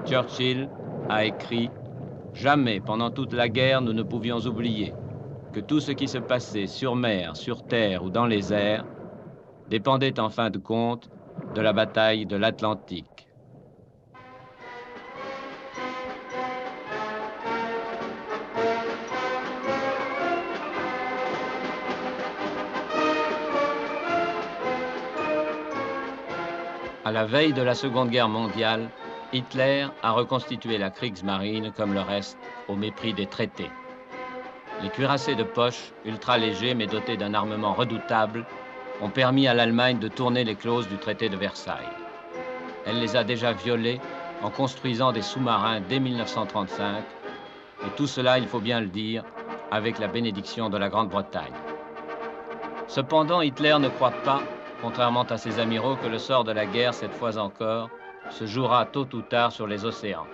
Churchill a écrit « Jamais pendant toute la guerre nous ne pouvions oublier que tout ce qui se passait sur mer, sur terre ou dans les airs dépendait en fin de compte de la bataille de l'Atlantique. » À la veille de la Seconde Guerre mondiale, Hitler a reconstitué la Kriegsmarine comme le reste, au mépris des traités. Les cuirassés de poche, ultra légers mais dotés d'un armement redoutable, ont permis à l'Allemagne de tourner les clauses du traité de Versailles. Elle les a déjà violées en construisant des sous-marins dès 1935, et tout cela, il faut bien le dire, avec la bénédiction de la Grande-Bretagne. Cependant, Hitler ne croit pas, contrairement à ses amiraux, que le sort de la guerre, cette fois encore, se jouera tôt ou tard sur les océans.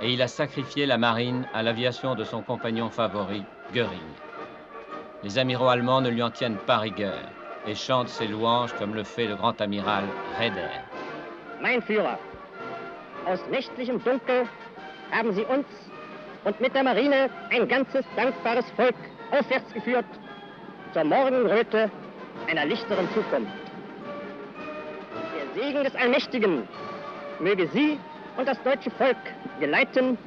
Et il a sacrifié la marine à l'aviation de son compagnon favori, Göring. Les amiraux allemands ne lui en tiennent pas rigueur et chantent ses louanges comme le fait le grand amiral Raeder. Mein Führer, aus nächtlichem Dunkel haben Sie uns und mit der Marine ein ganzes dankbares Volk aufwärts geführt zur Morgenröte einer lichteren Zukunft. Der Segen des Allmächtigen möge Sie und das deutsche Volk geleiten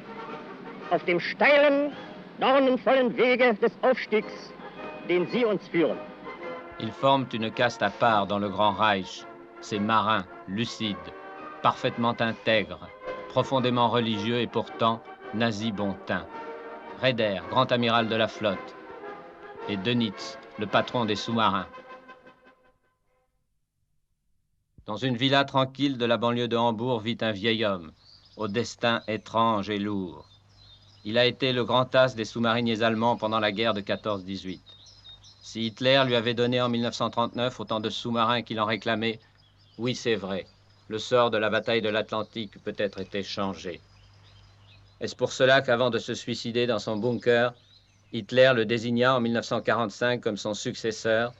auf dem steilen, dornenvollen Wege des Aufstiegs, den Sie uns führen. Ils forment une caste à part dans le Grand Reich, ces marins lucides, parfaitement intègres, profondément religieux et pourtant nazis bon teint. Raeder, grand amiral de la flotte, et Dönitz, le patron des sous-marins. Dans une villa tranquille de la banlieue de Hambourg vit un vieil homme, au destin étrange et lourd. Il a été le grand as des sous-mariniers allemands pendant la guerre de 14-18. Si Hitler lui avait donné en 1939 autant de sous-marins qu'il en réclamait, oui, c'est vrai, le sort de la bataille de l'Atlantique eût peut-être été changé. Est-ce pour cela qu'avant de se suicider dans son bunker, Hitler le désigna en 1945 comme son successeur,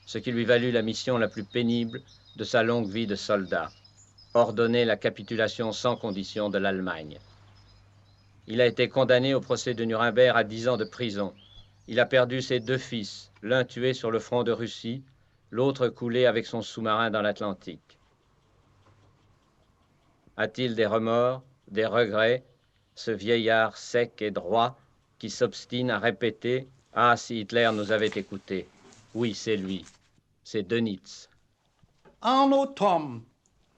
ce qui lui valut la mission la plus pénible de sa longue vie de soldat, ordonner la capitulation sans condition de l'Allemagne. Il a été condamné au procès de Nuremberg à 10 ans de prison. Il a perdu ses 2 fils, l'un tué sur le front de Russie, l'autre coulé avec son sous-marin dans l'Atlantique. A-t-il des remords, des regrets, ce vieillard sec et droit qui s'obstine à répéter « Ah, si Hitler nous avait écoutés !» Oui, c'est lui, c'est Dönitz. En automne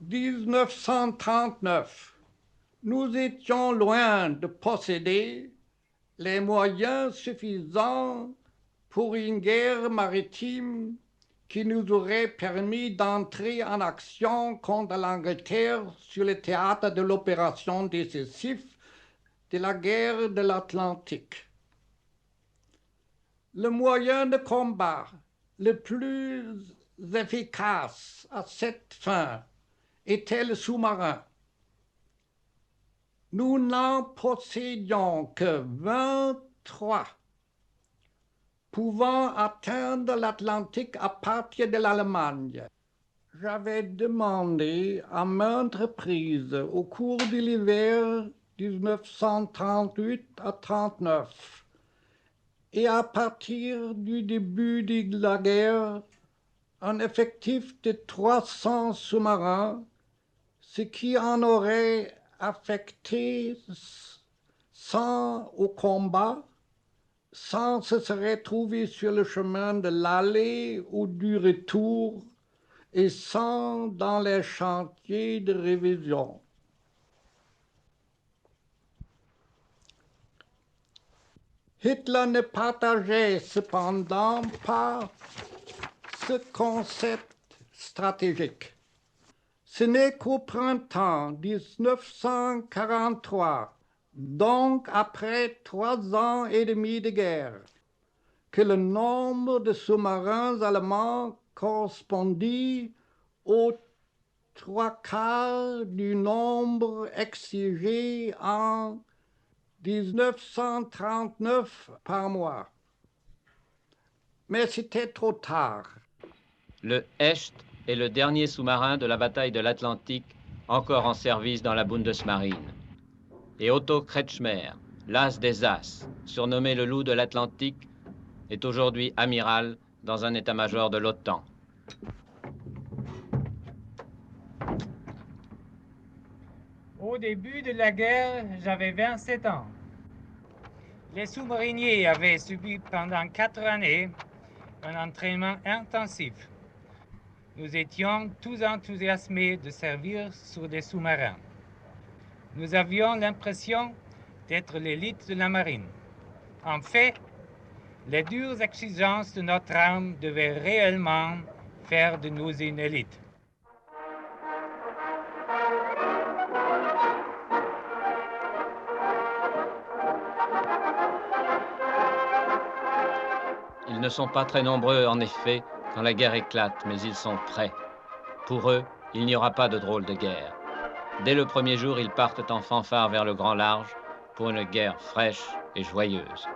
1939, nous étions loin de posséder les moyens suffisants pour une guerre maritime qui nous aurait permis d'entrer en action contre l'Angleterre sur le théâtre de l'opération décisive de la guerre de l'Atlantique. Le moyen de combat le plus efficace à cette fin était le sous-marin. Nous n'en possédions que 23, pouvant atteindre l'Atlantique à partir de l'Allemagne. J'avais demandé à maintes reprises au cours de l'hiver 1938 à 1939 et à partir du début de la guerre, un effectif de 300 sous-marins, ce qui en aurait affecté 100 au combat, 100 se seraient trouvés sur le chemin de l'aller ou du retour et 100 dans les chantiers de révision. Hitler ne partageait cependant pas ce concept stratégique. Ce n'est qu'au printemps 1943, donc après 3 ans et demi de guerre, que le nombre de sous-marins allemands correspondit aux 3/4 du nombre exigé en 1939 par mois. Mais c'était trop tard. Le Hecht est le dernier sous-marin de la bataille de l'Atlantique encore en service dans la Bundesmarine. Et Otto Kretschmer, l'as des as, surnommé le loup de l'Atlantique, est aujourd'hui amiral dans un état-major de l'OTAN. Au début de la guerre, j'avais 27 ans. Les sous-mariniers avaient subi pendant 4 années un entraînement intensif. Nous étions tous enthousiasmés de servir sur des sous-marins. Nous avions l'impression d'être l'élite de la marine. En fait, les dures exigences de notre arme devaient réellement faire de nous une élite. Ils ne sont pas très nombreux, en effet, quand la guerre éclate, mais ils sont prêts. Pour eux, il n'y aura pas de drôle de guerre. Dès le premier jour, ils partent en fanfare vers le grand large pour une guerre fraîche et joyeuse.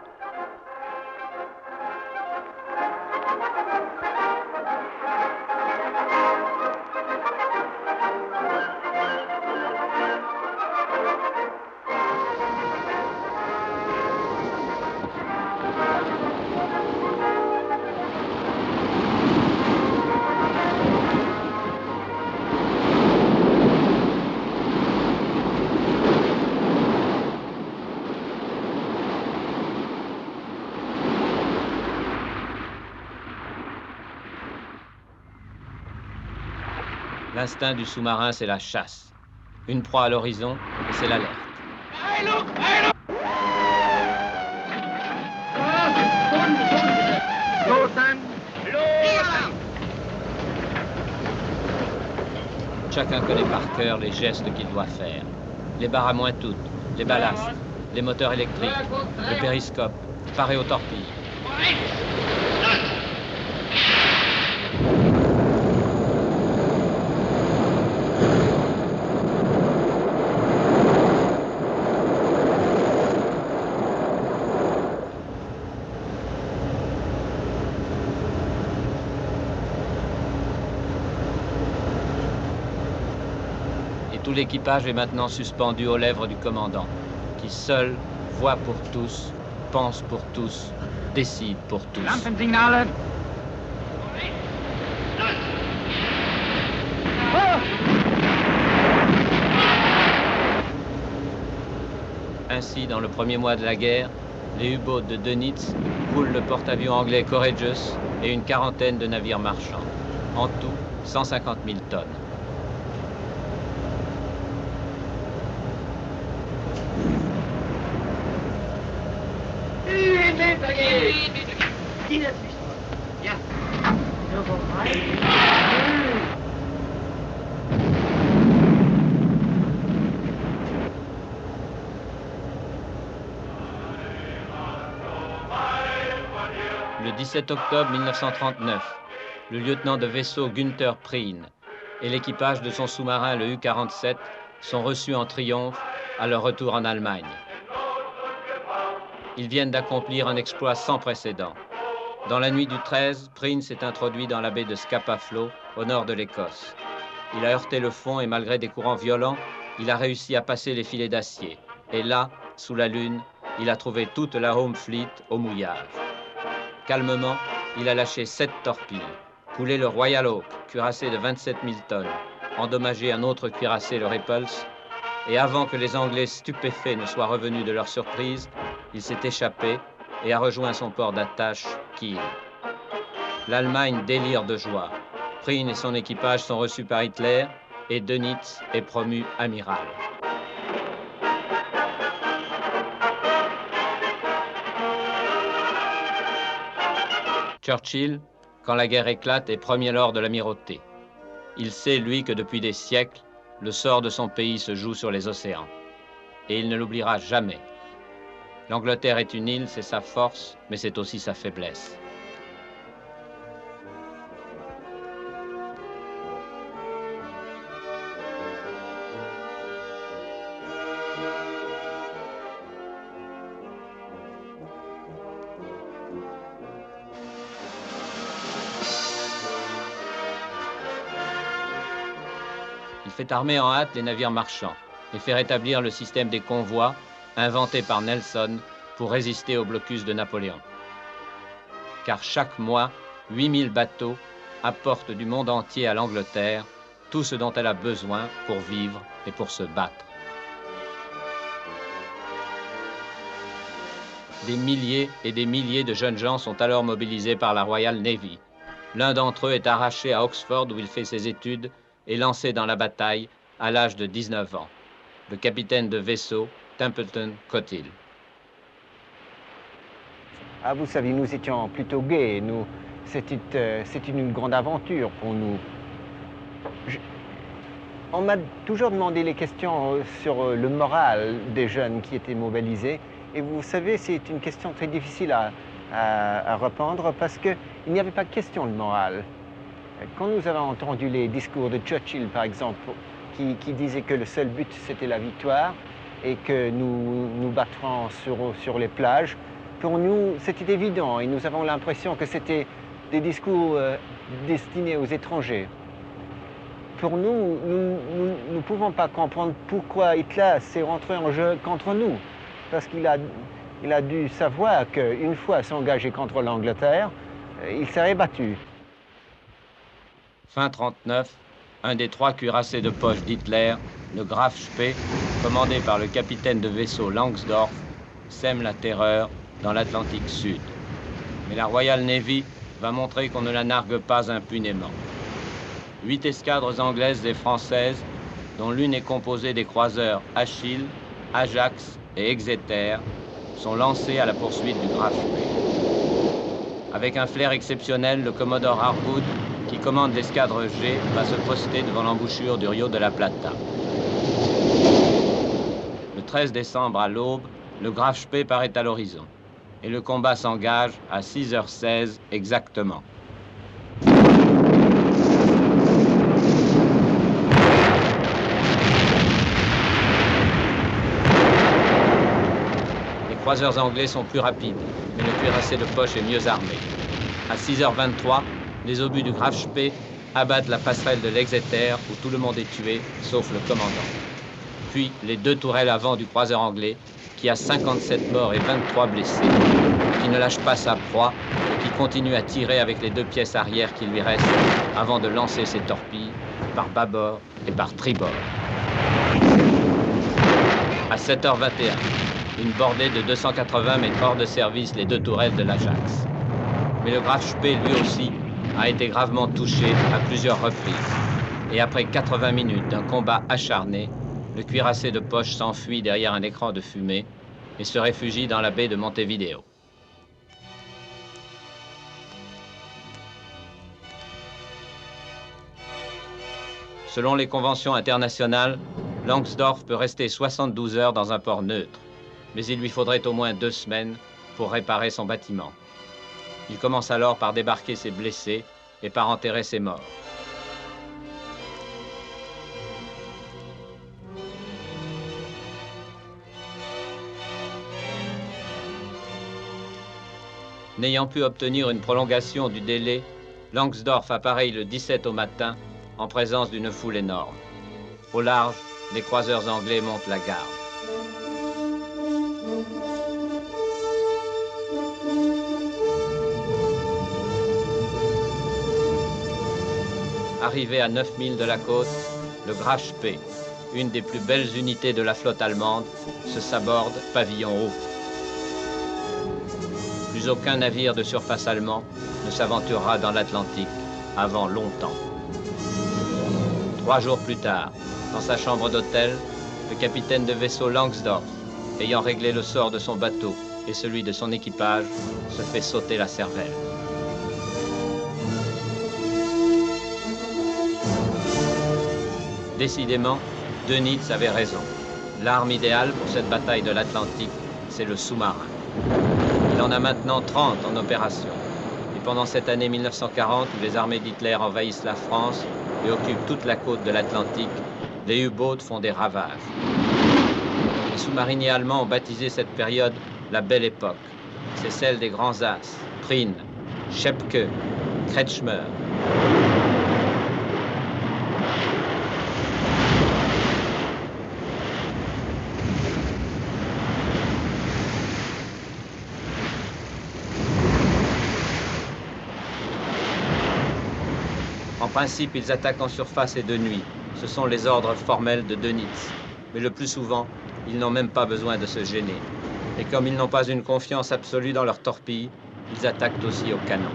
L'instinct du sous-marin, c'est la chasse. Une proie à l'horizon, et c'est l'alerte. Chacun connaît par cœur les gestes qu'il doit faire. Les barres à moins toutes, les ballasts, les moteurs électriques, le périscope, parer aux torpilles. Tout l'équipage est maintenant suspendu aux lèvres du commandant, qui seul voit pour tous, pense pour tous, décide pour tous. Lampensignale. Ainsi, dans le premier mois de la guerre, les U-boats de Dönitz coulent le porte-avions anglais Courageous et une quarantaine de navires marchands. En tout, 150 000 tonnes. Le 17 octobre 1939, le lieutenant de vaisseau Günther Prien et l'équipage de son sous-marin, le U-47, sont reçus en triomphe à leur retour en Allemagne. Ils viennent d'accomplir un exploit sans précédent. Dans la nuit du 13, Prien s'est introduit dans la baie de Scapa Flow, au nord de l'Écosse. Il a heurté le fond et malgré des courants violents, il a réussi à passer les filets d'acier. Et là, sous la lune, il a trouvé toute la Home Fleet au mouillage. Calmement, il a lâché 7 torpilles, coulé le Royal Oak, cuirassé de 27 000 tonnes, endommagé un autre cuirassé, le Repulse, et avant que les Anglais stupéfaits ne soient revenus de leur surprise, il s'est échappé et a rejoint son port d'attache, Kiel. L'Allemagne délire de joie. Prien et son équipage sont reçus par Hitler et Dönitz est promu amiral. Churchill, quand la guerre éclate, est premier lord de l'amirauté. Il sait, lui, que depuis des siècles, le sort de son pays se joue sur les océans. Et il ne l'oubliera jamais. L'Angleterre est une île, c'est sa force, mais c'est aussi sa faiblesse. Il fait armer en hâte les navires marchands. et fait rétablir le système des convois inventé par Nelson pour résister au blocus de Napoléon. Car chaque mois, 8000 bateaux apportent du monde entier à l'Angleterre tout ce dont elle a besoin pour vivre et pour se battre. Des milliers et des milliers de jeunes gens sont alors mobilisés par la Royal Navy. L'un d'entre eux est arraché à Oxford où il fait ses études et lancé dans la bataille à l'âge de 19 ans. Le capitaine de vaisseau Templeton Cothill. Ah, vous savez, nous étions plutôt gais. C'était une grande aventure pour nous. On m'a toujours demandé les questions sur le moral des jeunes qui étaient mobilisés. Et vous savez, c'est une question très difficile à répondre parce qu'il n'y avait pas de question de morale. Quand nous avons entendu les discours de Churchill, par exemple, qui disait que le seul but, c'était la victoire et que nous nous battrons sur les plages, pour nous, c'était évident et nous avons l'impression que c'était des discours destinés aux étrangers. Pour nous, nous ne pouvons pas comprendre pourquoi Hitler s'est rentré en jeu contre nous. Parce qu'il a dû savoir qu'une fois s'engager contre l'Angleterre, il serait battu. Fin 1939, un des 3 cuirassés de poche d'Hitler, le Graf Spee, commandé par le capitaine de vaisseau Langsdorff, sème la terreur dans l'Atlantique Sud. Mais la Royal Navy va montrer qu'on ne la nargue pas impunément. 8 escadres anglaises et françaises, dont l'une est composée des croiseurs Achille, Ajax et Exeter, sont lancés à la poursuite du Graf Spee. Avec un flair exceptionnel, le commodore Harwood, qui commande l'escadre G, va se poster devant l'embouchure du Rio de la Plata. Le 13 décembre à l'aube, le Graf Spee paraît à l'horizon et le combat s'engage à 6h16 exactement. Les croiseurs anglais sont plus rapides, mais le cuirassé de poche est mieux armé. À 6h23, les obus du Graf Spee abattent la passerelle de l'Exeter où tout le monde est tué, sauf le commandant. Puis les 2 tourelles avant du croiseur anglais, qui a 57 morts et 23 blessés, qui ne lâche pas sa proie et qui continue à tirer avec les 2 pièces arrière qui lui restent avant de lancer ses torpilles par bâbord et par tribord. À 7h21, une bordée de 280 met hors de service les 2 tourelles de l'Ajax. Mais le Graf Spee, lui aussi, a été gravement touché à plusieurs reprises. Et après 80 minutes d'un combat acharné, le cuirassé de poche s'enfuit derrière un écran de fumée et se réfugie dans la baie de Montevideo. Selon les conventions internationales, Langsdorff peut rester 72 heures dans un port neutre, mais il lui faudrait au moins 2 semaines pour réparer son bâtiment. Il commence alors par débarquer ses blessés et par enterrer ses morts. N'ayant pu obtenir une prolongation du délai, Langsdorff appareille le 17 au matin en présence d'une foule énorme. Au large, les croiseurs anglais montent la garde. Arrivé à 9000 de la côte, le Graf Spee, une des plus belles unités de la flotte allemande, se saborde pavillon haut. Plus aucun navire de surface allemand ne s'aventurera dans l'Atlantique avant longtemps. 3 jours plus tard, dans sa chambre d'hôtel, le capitaine de vaisseau Langsdorff, ayant réglé le sort de son bateau et celui de son équipage, se fait sauter la cervelle. Décidément, Dönitz avait raison. L'arme idéale pour cette bataille de l'Atlantique, c'est le sous-marin. Il en a maintenant 30 en opération. Et pendant cette année 1940, où les armées d'Hitler envahissent la France et occupent toute la côte de l'Atlantique, les U-boats font des ravages. Les sous-mariniers allemands ont baptisé cette période la Belle Époque. C'est celle des grands as, Prien, Schepke, Kretschmer. En principe, ils attaquent en surface et de nuit. Ce sont les ordres formels de Dönitz. Mais le plus souvent, ils n'ont même pas besoin de se gêner. Et comme ils n'ont pas une confiance absolue dans leurs torpilles, ils attaquent aussi au canon.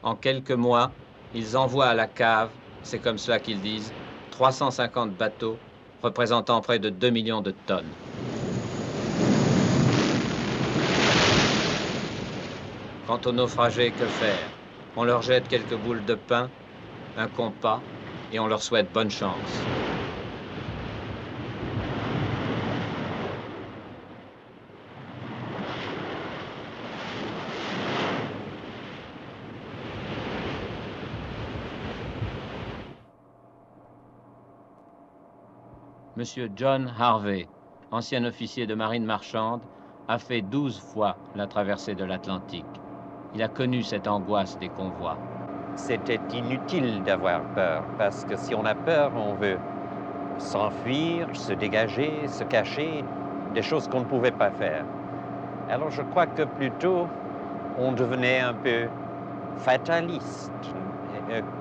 En quelques mois, ils envoient à la cave, c'est comme cela qu'ils disent, 350 bateaux représentant près de 2 millions de tonnes. Quant aux naufragés, que faire? On leur jette quelques boules de pain, un compas, et on leur souhaite bonne chance. Monsieur John Harvey, ancien officier de marine marchande, a fait 12 fois la traversée de l'Atlantique. Il a connu cette angoisse des convois. C'était inutile d'avoir peur, parce que si on a peur, on veut s'enfuir, se dégager, se cacher, des choses qu'on ne pouvait pas faire. Alors je crois que plutôt on devenait un peu fataliste,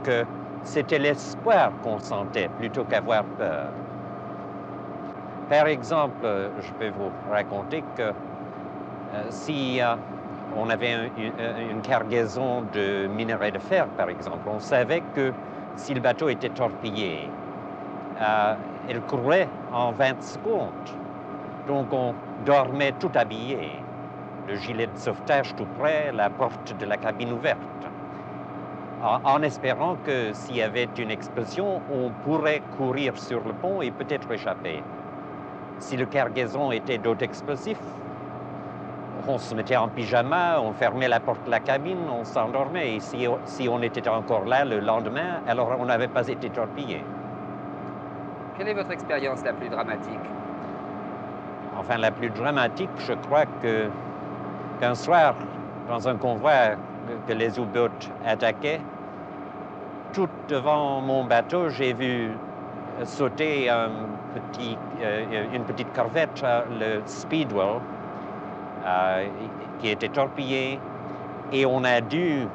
que c'était l'espoir qu'on sentait plutôt qu'avoir peur. Par exemple, je peux vous raconter que si on avait une cargaison de minerai de fer, par exemple, on savait que si le bateau était torpillé, elle courait en 20 secondes. Donc on dormait tout habillé, le gilet de sauvetage tout près, la porte de la cabine ouverte, en espérant que s'il y avait une explosion, on pourrait courir sur le pont et peut-être échapper. Si le cargaison était d'autres explosifs, on se mettait en pyjama, on fermait la porte de la cabine, on s'endormait. Et si on était encore là le lendemain, alors on n'avait pas été torpillé. Quelle est votre expérience la plus dramatique? Enfin, la plus dramatique, je crois qu'un soir, dans un convoi que les U-boats attaquaient, tout devant mon bateau, j'ai vu sauter une petite corvette, le Speedwell, qui était torpillé, et on a dû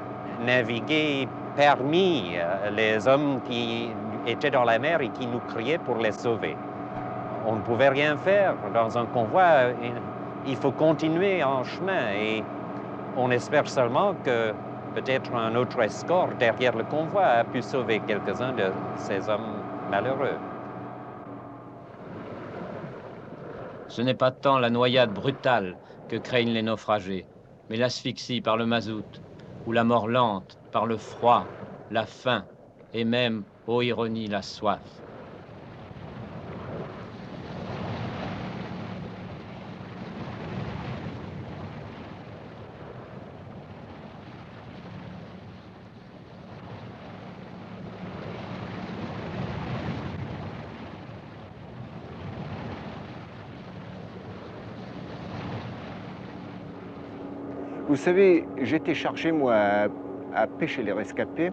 naviguer parmi les hommes qui étaient dans la mer et qui nous criaient pour les sauver. On ne pouvait rien faire dans un convoi, il faut continuer en chemin, et on espère seulement que peut-être un autre escorte derrière le convoi a pu sauver quelques-uns de ces hommes malheureux. Ce n'est pas tant la noyade brutale que craignent les naufragés, mais l'asphyxie par le mazout, ou la mort lente par le froid, la faim et même, ô ironie, la soif. Vous savez, j'étais chargé, moi, à pêcher les rescapés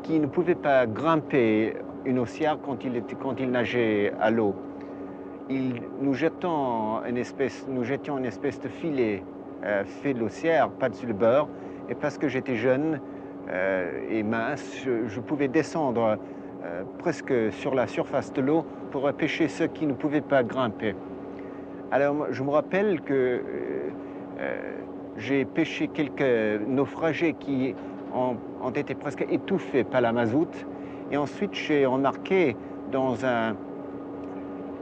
qui ne pouvaient pas grimper une haussière quand ils nageaient à l'eau. Nous jetions une espèce de filet fait de l'haussière par-dessus le bord, et parce que j'étais jeune et mince, je pouvais descendre presque sur la surface de l'eau pour pêcher ceux qui ne pouvaient pas grimper. Alors, je me rappelle que j'ai pêché quelques naufragés qui ont été presque étouffés par la mazoute. Et ensuite, j'ai remarqué dans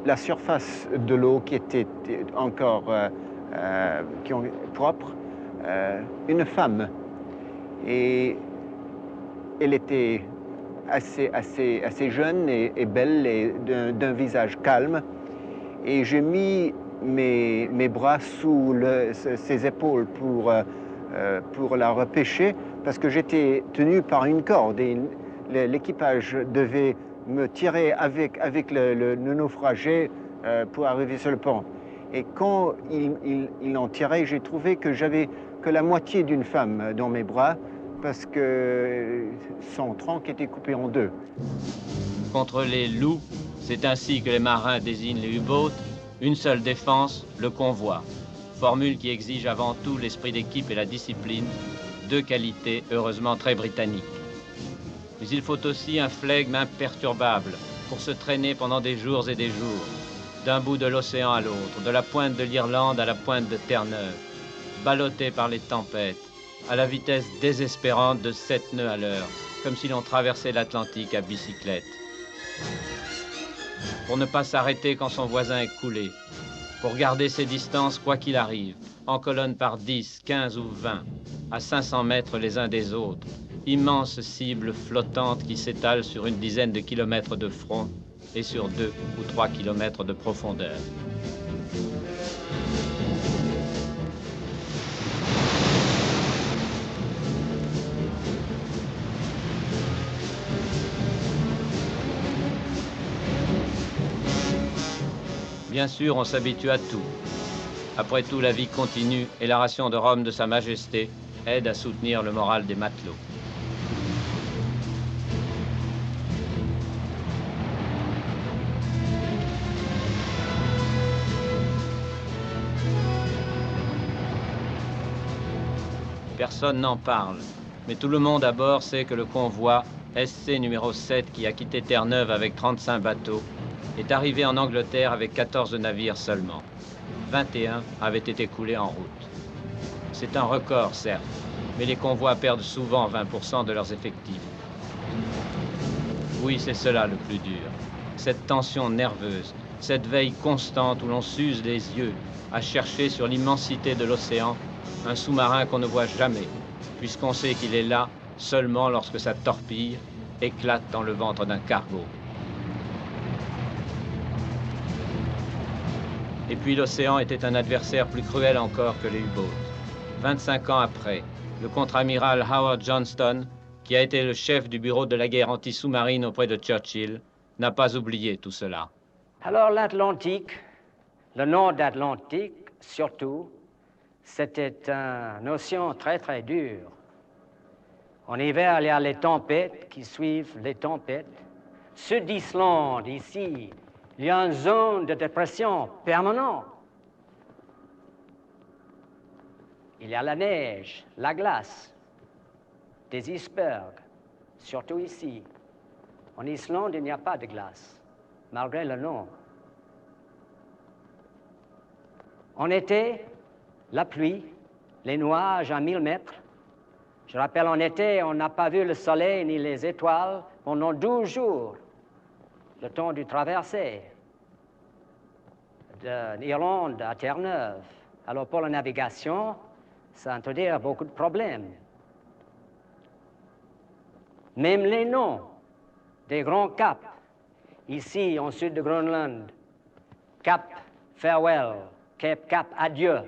la surface de l'eau qui était encore propre, une femme. Et elle était assez jeune et belle et d'un visage calme. Et j'ai mis mes bras sous ses épaules pour la repêcher parce que j'étais tenu par une corde et l'équipage devait me tirer avec le naufragé pour arriver sur le pont. Et quand il en tirait, j'ai trouvé que j'avais que la moitié d'une femme dans mes bras parce que son tronc était coupé en deux. Contre les loups, c'est ainsi que les marins désignent les U-boats, une seule défense, le convoi. Formule qui exige avant tout l'esprit d'équipe et la discipline, deux qualités heureusement très britanniques. Mais il faut aussi un flegme imperturbable pour se traîner pendant des jours et des jours, d'un bout de l'océan à l'autre, de la pointe de l'Irlande à la pointe de Terre-Neuve, ballotté par les tempêtes, à la vitesse désespérante de 7 nœuds à l'heure, comme si l'on traversait l'Atlantique à bicyclette. Pour ne pas s'arrêter quand son voisin est coulé, pour garder ses distances quoi qu'il arrive, en colonne par 10, 15 ou 20, à 500 mètres les uns des autres, immenses cibles flottantes qui s'étalent sur une dizaine de kilomètres de front et sur 2 ou 3 kilomètres de profondeur. Bien sûr, on s'habitue à tout. Après tout, la vie continue et la ration de rhum de Sa Majesté aide à soutenir le moral des matelots. Personne n'en parle, mais tout le monde à bord sait que le convoi SC numéro 7 qui a quitté Terre-Neuve avec 35 bateaux est arrivé en Angleterre avec 14 navires seulement. 21 avaient été coulés en route. C'est un record, certes, mais les convois perdent souvent 20% de leurs effectifs. Oui, c'est cela le plus dur. Cette tension nerveuse, cette veille constante où l'on s'use les yeux à chercher sur l'immensité de l'océan un sous-marin qu'on ne voit jamais, puisqu'on sait qu'il est là seulement lorsque sa torpille éclate dans le ventre d'un cargo. Et puis l'océan était un adversaire plus cruel encore que les U-boats. 25 ans après, le contre-amiral Howard Johnston, qui a été le chef du bureau de la guerre anti-sous-marine auprès de Churchill, n'a pas oublié tout cela. Alors l'Atlantique, le nord d'Atlantique surtout, c'était une océan très très dur. En hiver, il y a les tempêtes qui suivent les tempêtes. Sud d'Islande, ici, il y a une zone de dépression permanente. Il y a la neige, la glace, des icebergs, surtout ici. En Islande, il n'y a pas de glace, malgré le nom. En été, la pluie, les nuages à 1000 mètres. Je rappelle, en été, on n'a pas vu le soleil ni les étoiles pendant 12 jours. Le temps du traversée d'Irlande à Terre-Neuve. Alors pour la navigation, ça introduit beaucoup de problèmes. Même les noms des grands caps, ici en sud de Groenland, Cap Farewell, Cap Adieu.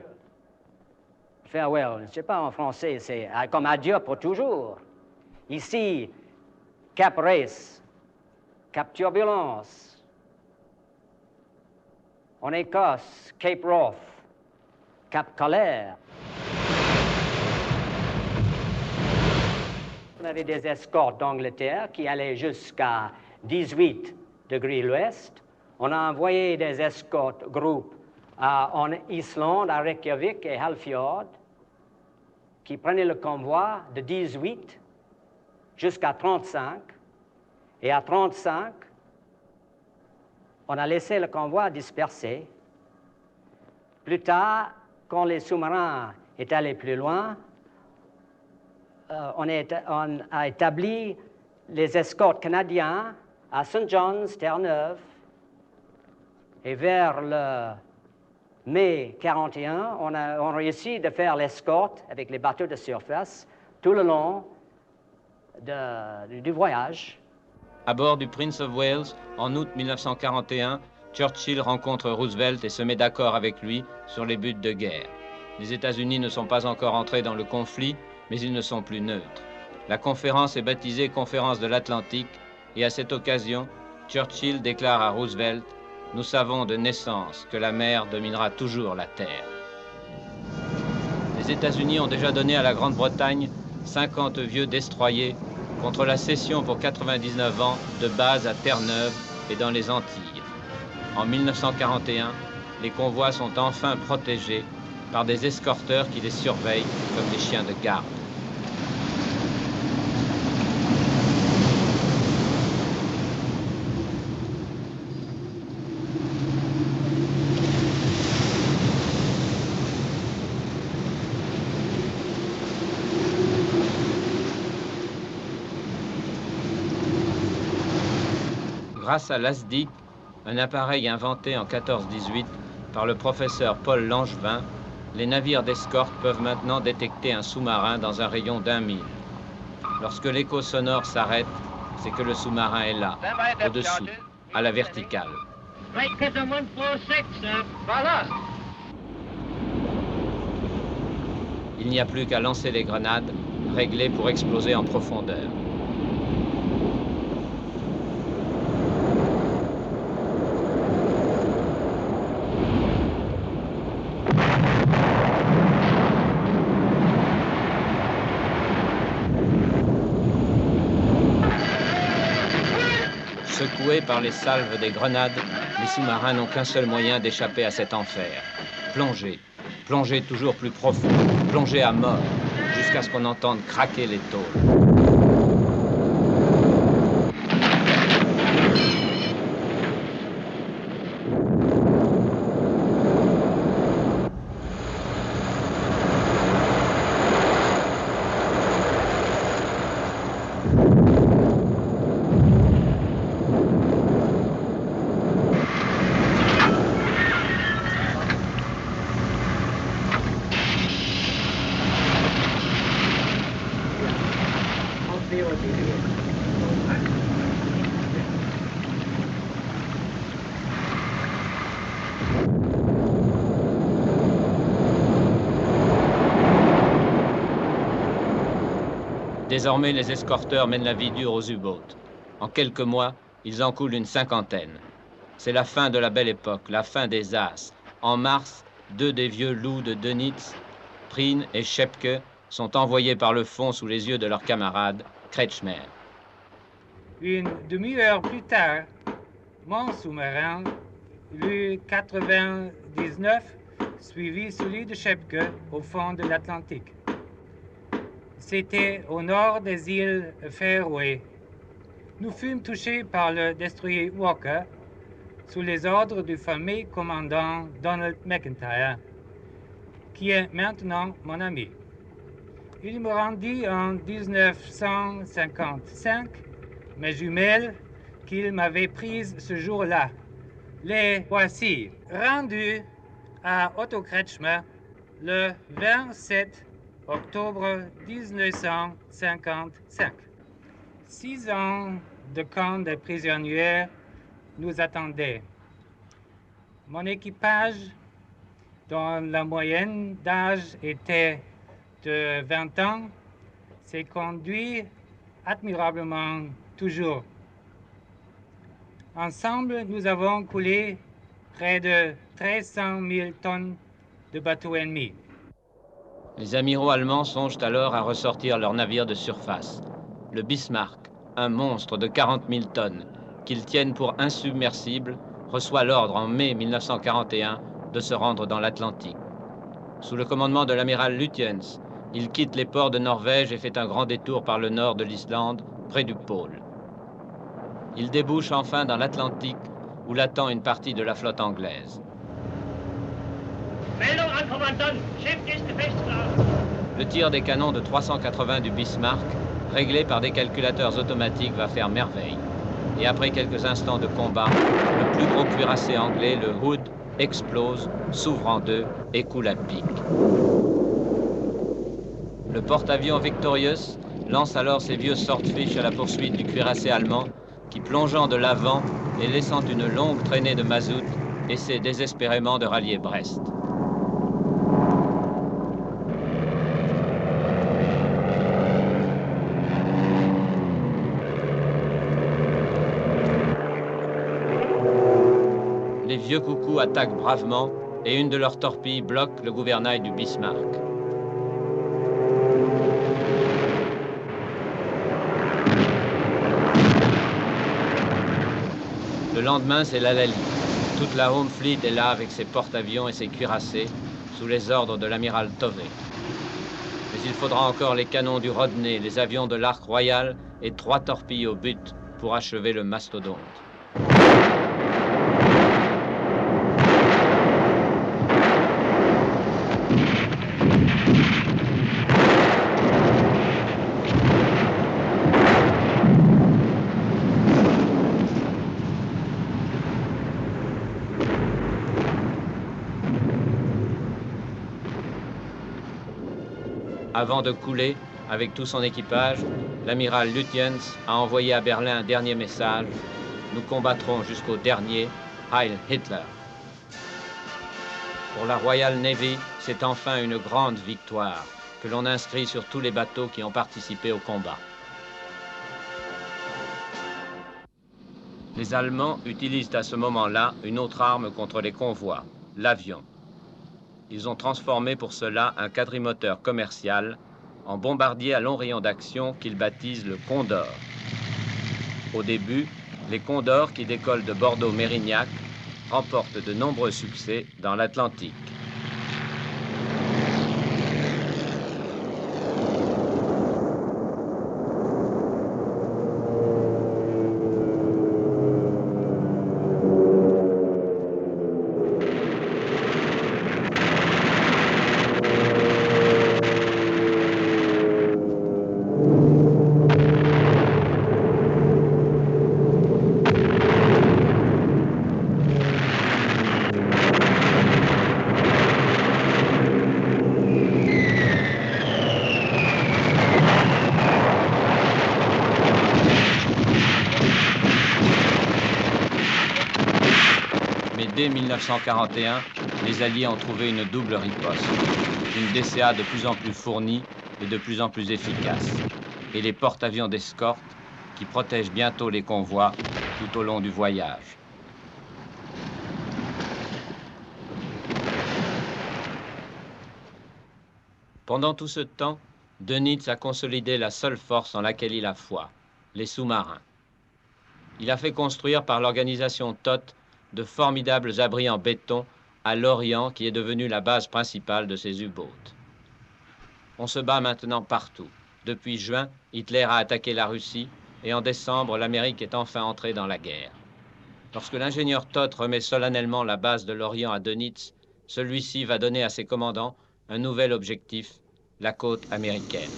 Farewell, je ne sais pas en français, c'est comme adieu pour toujours. Ici, Cap Race, Cap Turbulence. En Écosse, Cape Wrath, Cap Colère. On avait des escortes d'Angleterre qui allaient jusqu'à 18 degrés l'ouest. On a envoyé des escortes groupes en Islande, à Reykjavik et Hallfjord, qui prenaient le convoi de 18 jusqu'à 35. Et à 35, on a laissé le convoi disperser. Plus tard, quand les sous-marins est allé plus loin, on a établi les escortes canadiens à St. John's, Terre-Neuve, et vers le mai 41, on a réussi de faire l'escorte avec les bateaux de surface tout le long du voyage. À bord du Prince of Wales, en août 1941, Churchill rencontre Roosevelt et se met d'accord avec lui sur les buts de guerre. Les États-Unis ne sont pas encore entrés dans le conflit, mais ils ne sont plus neutres. La conférence est baptisée Conférence de l'Atlantique et à cette occasion, Churchill déclare à Roosevelt « Nous savons de naissance que la mer dominera toujours la terre ». Les États-Unis ont déjà donné à la Grande-Bretagne 50 vieux destroyers contre la cession pour 99 ans de bases à Terre-Neuve et dans les Antilles. En 1941, les convois sont enfin protégés par des escorteurs qui les surveillent comme des chiens de garde. Grâce à l'ASDIC, un appareil inventé en 14-18 par le professeur Paul Langevin, les navires d'escorte peuvent maintenant détecter un sous-marin dans un rayon d'1 mille. Lorsque l'écho sonore s'arrête, c'est que le sous-marin est là, au-dessous, à la verticale. Il n'y a plus qu'à lancer les grenades, réglées pour exploser en profondeur. Secoués par les salves des grenades, les sous-marins n'ont qu'un seul moyen d'échapper à cet enfer. Plonger, plonger toujours plus profond, plonger à mort, jusqu'à ce qu'on entende craquer les tôles. Désormais, les escorteurs mènent la vie dure aux U-boats. En quelques mois, ils en coulent une 50aine. C'est la fin de la belle époque, la fin des as. En mars, 2 des vieux loups de Dönitz, Prien et Schepke, sont envoyés par le fond sous les yeux de leur camarade, Kretschmer. Une demi-heure plus tard, mon sous-marin, le 99, suivit celui de Schepke au fond de l'Atlantique. C'était au nord des îles Faroé. Nous fûmes touchés par le destroyer Walker sous les ordres du fameux commandant Donald McIntyre, qui est maintenant mon ami. Il me rendit en 1955 mes jumelles qu'il m'avait prises ce jour-là. Les voici, rendues à Otto Kretschmer le 27 octobre 1955. 6 ans de camp de prisonniers nous attendaient. Mon équipage, dont la moyenne d'âge était de 20 ans, s'est conduit admirablement toujours. Ensemble, nous avons coulé près de 1300 000 tonnes de bateaux ennemis. Les amiraux allemands songent alors à ressortir leur navire de surface. Le Bismarck, un monstre de 40 000 tonnes, qu'ils tiennent pour insubmersible, reçoit l'ordre en mai 1941 de se rendre dans l'Atlantique. Sous le commandement de l'amiral Lutyens, il quitte les ports de Norvège et fait un grand détour par le nord de l'Islande, près du pôle. Il débouche enfin dans l'Atlantique, où l'attend une partie de la flotte anglaise. Le tir des canons de 380 du Bismarck, réglé par des calculateurs automatiques, va faire merveille. Et après quelques instants de combat, le plus gros cuirassé anglais, le Hood, explose, s'ouvre en deux et coule à pic. Le porte-avions Victorious lance alors ses vieux Swordfish à la poursuite du cuirassé allemand, qui, plongeant de l'avant et laissant une longue traînée de mazout, essaie désespérément de rallier Brest. Les vieux coucous attaquent bravement et une de leurs torpilles bloque le gouvernail du Bismarck. Le lendemain, c'est l'Alali. Toute la Home Fleet est là avec ses porte-avions et ses cuirassés, sous les ordres de l'amiral Tovey. Mais il faudra encore les canons du Rodney, les avions de l'Ark Royal et 3 torpilles au but pour achever le mastodonte. Avant de couler, avec tout son équipage, l'amiral Lutyens a envoyé à Berlin un dernier message. Nous combattrons jusqu'au dernier, Heil Hitler. Pour la Royal Navy, c'est enfin une grande victoire que l'on inscrit sur tous les bateaux qui ont participé au combat. Les Allemands utilisent à ce moment-là une autre arme contre les convois, l'avion. Ils ont transformé pour cela un quadrimoteur commercial en bombardier à long rayon d'action qu'ils baptisent le Condor. Au début, les Condors qui décollent de Bordeaux-Mérignac remportent de nombreux succès dans l'Atlantique. Dès 1941, les Alliés ont trouvé une double riposte, une DCA de plus en plus fournie et de plus en plus efficace, et les porte-avions d'escorte qui protègent bientôt les convois tout au long du voyage. Pendant tout ce temps, Dönitz a consolidé la seule force en laquelle il a foi, les sous-marins. Il a fait construire par l'organisation Todt de formidables abris en béton à Lorient, qui est devenu la base principale de ces U-boats. On se bat maintenant partout. Depuis juin, Hitler a attaqué la Russie et en décembre, l'Amérique est enfin entrée dans la guerre. Lorsque l'ingénieur Todt remet solennellement la base de Lorient à Dönitz, celui-ci va donner à ses commandants un nouvel objectif, la côte américaine.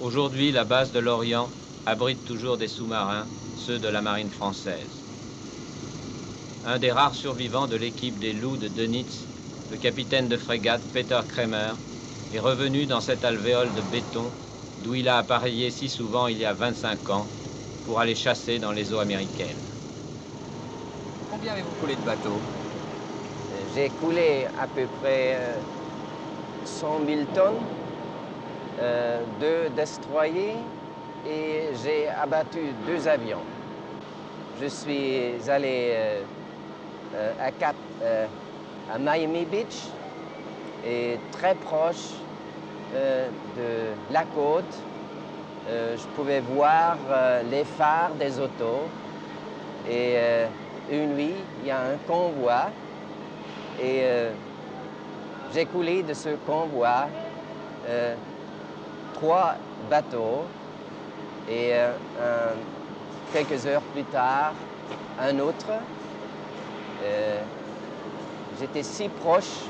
Aujourd'hui, la base de Lorient abrite toujours des sous-marins, ceux de la marine française. Un des rares survivants de l'équipe des Loups de Dönitz, le capitaine de frégate Peter Kremer, est revenu dans cette alvéole de béton d'où il a appareillé si souvent il y a 25 ans pour aller chasser dans les eaux américaines. Combien avez-vous coulé de bateaux? J'ai coulé à peu près 100 000 tonnes, 2 destroyers et j'ai abattu 2 avions. Je suis allé à Miami Beach et très proche de la côte. Je pouvais voir les phares des autos et une nuit, il y a un convoi et j'ai coulé de ce convoi 3 bateaux et quelques heures plus tard, un autre. J'étais si proche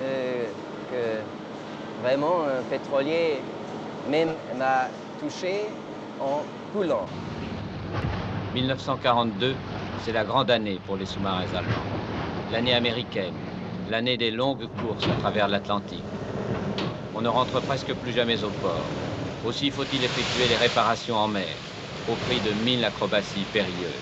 que vraiment un pétrolier même m'a touché en coulant. 1942, c'est la grande année pour les sous-marins allemands. L'année américaine, l'année des longues courses à travers l'Atlantique. On ne rentre presque plus jamais au port. Aussi faut-il effectuer les réparations en mer. au prix de 1000 acrobaties périlleuses.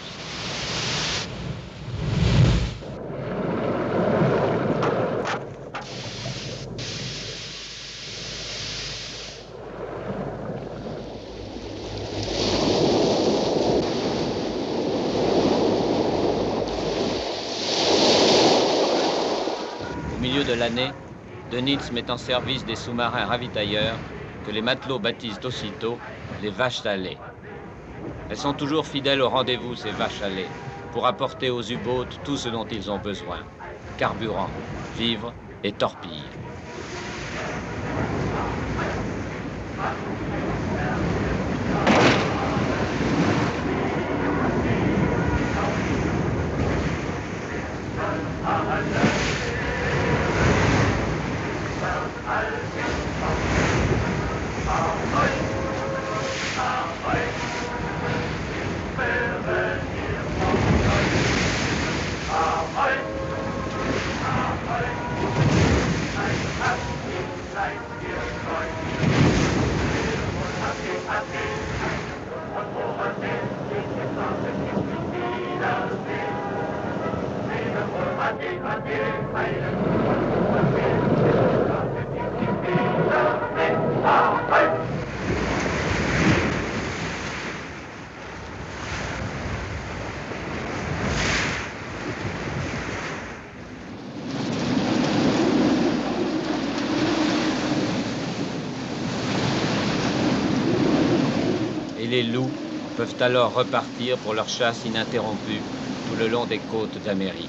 Au milieu de l'année, Dönitz met en service des sous-marins ravitailleurs que les matelots baptisent aussitôt les vaches à lait. Elles sont toujours fidèles au rendez-vous, ces vaches à lait, pour apporter aux U-boats tout ce dont ils ont besoin: carburant, vivres et torpilles. Et les loups peuvent alors repartir pour leur chasse ininterrompue tout le long des côtes d'Amérique.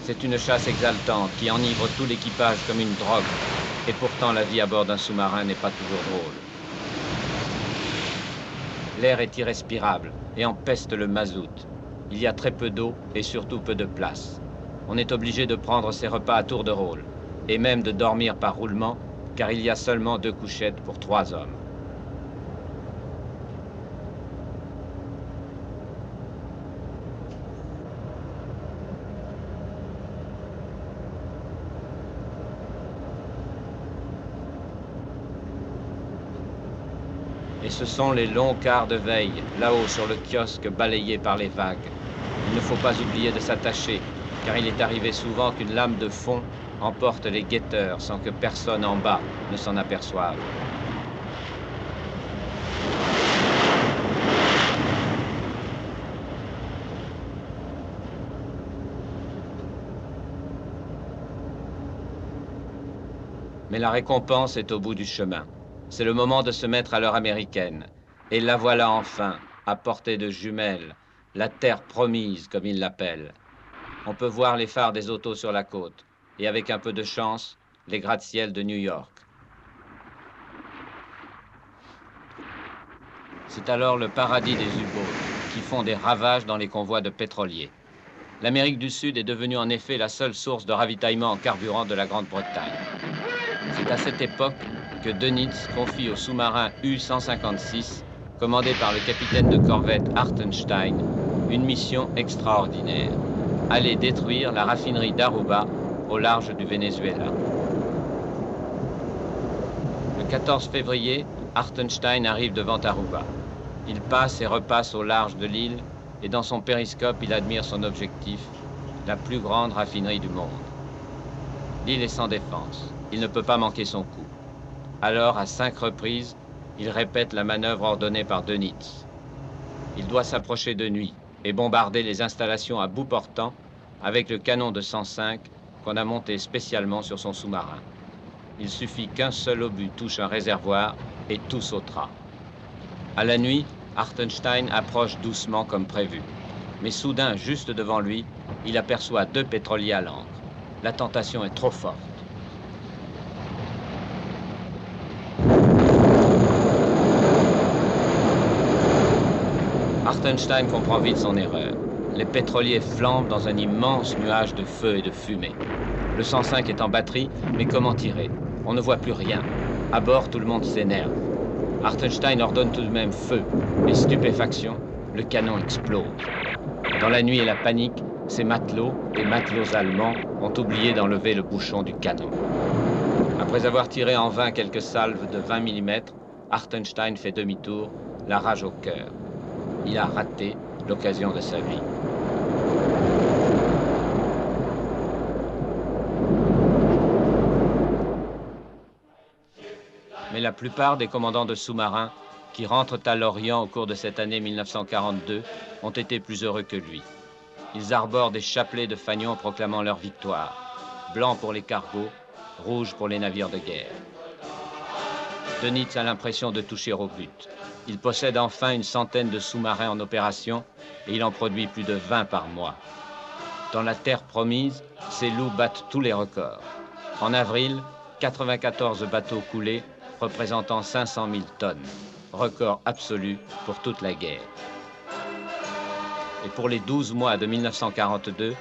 C'est une chasse exaltante qui enivre tout l'équipage comme une drogue, et pourtant la vie à bord d'un sous-marin n'est pas toujours drôle. L'air est irrespirable et empeste le mazout. Il y a très peu d'eau et surtout peu de place. On est obligé de prendre ses repas à tour de rôle, et même de dormir par roulement, car il y a seulement 2 couchettes pour 3 hommes. Et ce sont les longs quarts de veille, là-haut sur le kiosque balayé par les vagues. Il ne faut pas oublier de s'attacher, car il est arrivé souvent qu'une lame de fond emporte les guetteurs sans que personne en bas ne s'en aperçoive. Mais la récompense est au bout du chemin. C'est le moment de se mettre à l'heure américaine. Et la voilà enfin, à portée de jumelles, la terre promise, comme ils l'appellent. On peut voir les phares des autos sur la côte, et avec un peu de chance, les gratte-ciel de New York. C'est alors le paradis des U-boats, qui font des ravages dans les convois de pétroliers. L'Amérique du Sud est devenue en effet la seule source de ravitaillement en carburant de la Grande-Bretagne. C'est à cette époque que Dönitz confie au sous-marin U-156, commandé par le capitaine de corvette Hartenstein, une mission extraordinaire: aller détruire la raffinerie d'Aruba au large du Venezuela. Le 14 février, Hartenstein arrive devant Aruba. Il passe et repasse au large de l'île et dans son périscope, il admire son objectif, la plus grande raffinerie du monde. L'île est sans défense. Il ne peut pas manquer son coup. Alors, à 5 reprises, il répète la manœuvre ordonnée par Dönitz. Il doit s'approcher de nuit et bombarder les installations à bout portant avec le canon de 105 qu'on a monté spécialement sur son sous-marin. Il suffit qu'un seul obus touche un réservoir et tout sautera. À la nuit, Hartenstein approche doucement comme prévu. Mais soudain, juste devant lui, il aperçoit 2 pétroliers à l'ancre. La tentation est trop forte. Hartenstein comprend vite son erreur. Les pétroliers flambent dans un immense nuage de feu et de fumée. Le 105 est en batterie, mais comment tirer? On ne voit plus rien. À bord, tout le monde s'énerve. Hartenstein ordonne tout de même feu, mais stupéfaction, le canon explose. Dans la nuit et la panique, ces matelots et matelots allemands ont oublié d'enlever le bouchon du canon. Après avoir tiré en vain quelques salves de 20 mm, Hartenstein fait demi-tour, la rage au cœur. il a raté l'occasion de sa vie. Mais la plupart des commandants de sous-marins qui rentrent à Lorient au cours de cette année 1942 ont été plus heureux que lui. Ils arborent des chapelets de fanions proclamant leur victoire. Blanc pour les cargos, rouge pour les navires de guerre. Dönitz a l'impression de toucher au but. Il possède enfin une centaine de sous-marins en opération et il en produit plus de 20 par mois. Dans la terre promise, ses loups battent tous les records. En avril, 94 bateaux coulés représentant 500 000 tonnes. Record absolu pour toute la guerre. Et pour les 12 mois de 1942,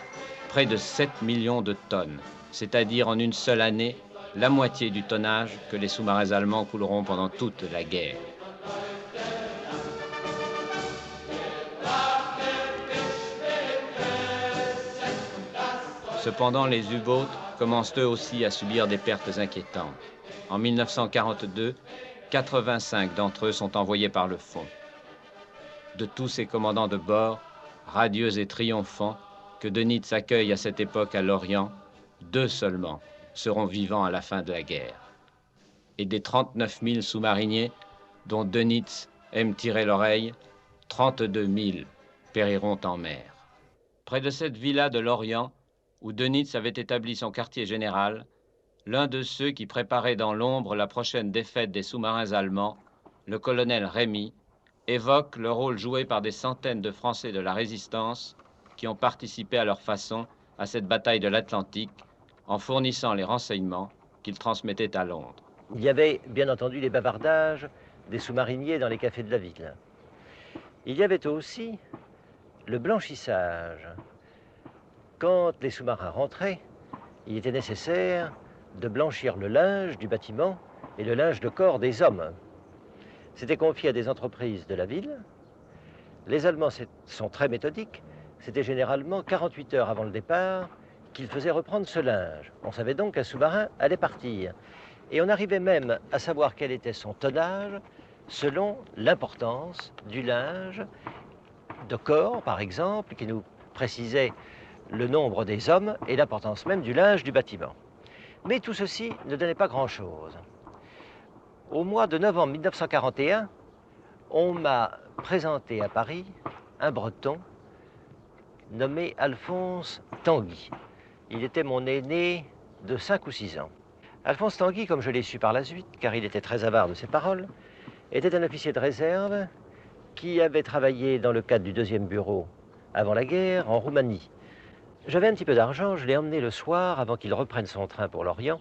près de 7 millions de tonnes, c'est-à-dire en une seule année, la moitié du tonnage que les sous-marins allemands couleront pendant toute la guerre. Cependant, les U-boats commencent eux aussi à subir des pertes inquiétantes. En 1942, 85 d'entre eux sont envoyés par le fond. De tous ces commandants de bord, radieux et triomphants, que Dönitz accueille à cette époque à Lorient, 2 seulement seront vivants à la fin de la guerre. Et des 39 000 sous-mariniers, dont Dönitz aime tirer l'oreille, 32 000 périront en mer. Près de cette villa de Lorient, où Dönitz avait établi son quartier général, l'un de ceux qui préparaient dans l'ombre la prochaine défaite des sous-marins allemands, le colonel Rémy, évoque le rôle joué par des centaines de Français de la Résistance qui ont participé à leur façon à cette bataille de l'Atlantique en fournissant les renseignements qu'ils transmettaient à Londres. Il y avait bien entendu les bavardages des sous-mariniers dans les cafés de la ville. Il y avait aussi le blanchissage. Quand les sous-marins rentraient, il était nécessaire de blanchir le linge du bâtiment et le linge de corps des hommes. C'était confié à des entreprises de la ville. Les Allemands sont très méthodiques. C'était généralement 48 heures avant le départ qu'ils faisaient reprendre ce linge. On savait donc qu'un sous-marin allait partir. Et on arrivait même à savoir quel était son tonnage selon l'importance du linge de corps, par exemple, qui nous précisait le nombre des hommes et l'importance même du linge du bâtiment. Mais tout ceci ne donnait pas grand-chose. Au mois de novembre 1941, on m'a présenté à Paris un Breton nommé Alphonse Tanguy. Il était mon aîné de 5 ou 6 ans. Alphonse Tanguy, comme je l'ai su par la suite, car il était très avare de ses paroles, était un officier de réserve qui avait travaillé dans le cadre du 2e bureau avant la guerre en Roumanie. J'avais un petit peu d'argent, je l'ai emmené le soir, avant qu'il reprenne son train pour Lorient,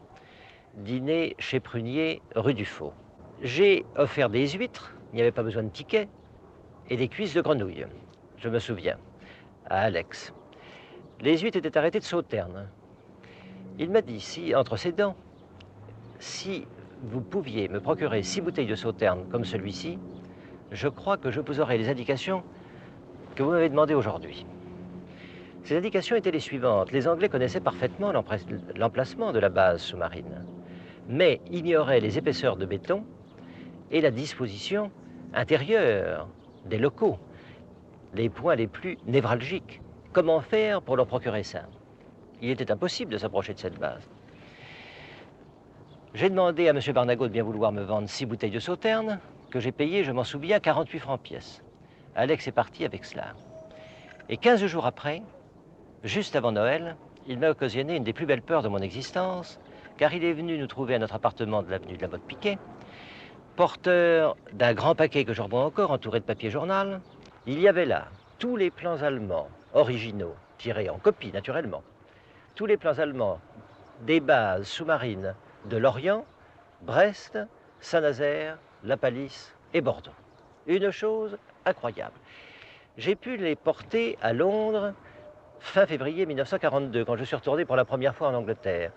dîner chez Prunier, rue du Faux. J'ai offert des huîtres, il n'y avait pas besoin de ticket, et des cuisses de grenouille, je me souviens, à Alex. Les huîtres étaient arrêtées de Sauternes. Il m'a dit, si, entre ses dents, si vous pouviez me procurer 6 bouteilles de Sauternes comme celui-ci, je crois que je vous aurai les indications que vous m'avez demandées aujourd'hui. Ces indications étaient les suivantes. Les Anglais connaissaient parfaitement l'emplacement de la base sous-marine, mais ignoraient les épaisseurs de béton et la disposition intérieure des locaux, les points les plus névralgiques. Comment faire pour leur procurer ça? Il était impossible de s'approcher de cette base. J'ai demandé à M. Barnago de bien vouloir me vendre 6 bouteilles de Sauternes, que j'ai payées, je m'en souviens, 48 francs pièce. Alex est parti avec cela. Et 15 jours après, juste avant Noël, il m'a occasionné une des plus belles peurs de mon existence, car il est venu nous trouver à notre appartement de l'avenue de la Motte-Piquet, porteur d'un grand paquet que je revois encore, entouré de papier journal. Il y avait là tous les plans allemands, originaux, tirés en copie naturellement, tous les plans allemands des bases sous-marines de Lorient, Brest, Saint-Nazaire, La Pallice et Bordeaux. Une chose incroyable. J'ai pu les porter à Londres fin février 1942, quand je suis retourné pour la première fois en Angleterre.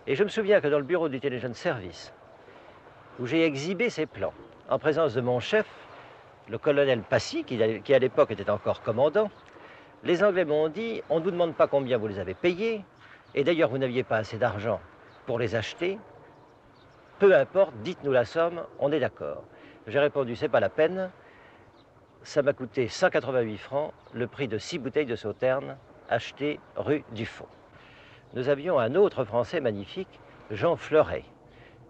Et je me souviens que dans le bureau d'Intelligence Service, où j'ai exhibé ces plans, en présence de mon chef, le colonel Passy, qui à l'époque était encore commandant, les Anglais m'ont dit, on ne vous demande pas combien vous les avez payés, et d'ailleurs vous n'aviez pas assez d'argent pour les acheter, peu importe, dites-nous la somme, on est d'accord. J'ai répondu, c'est pas la peine, ça m'a coûté 188 francs, le prix de 6 bouteilles de Sauterne achetées rue Dufaux. Nous avions un autre Français magnifique, Jean Fleuret,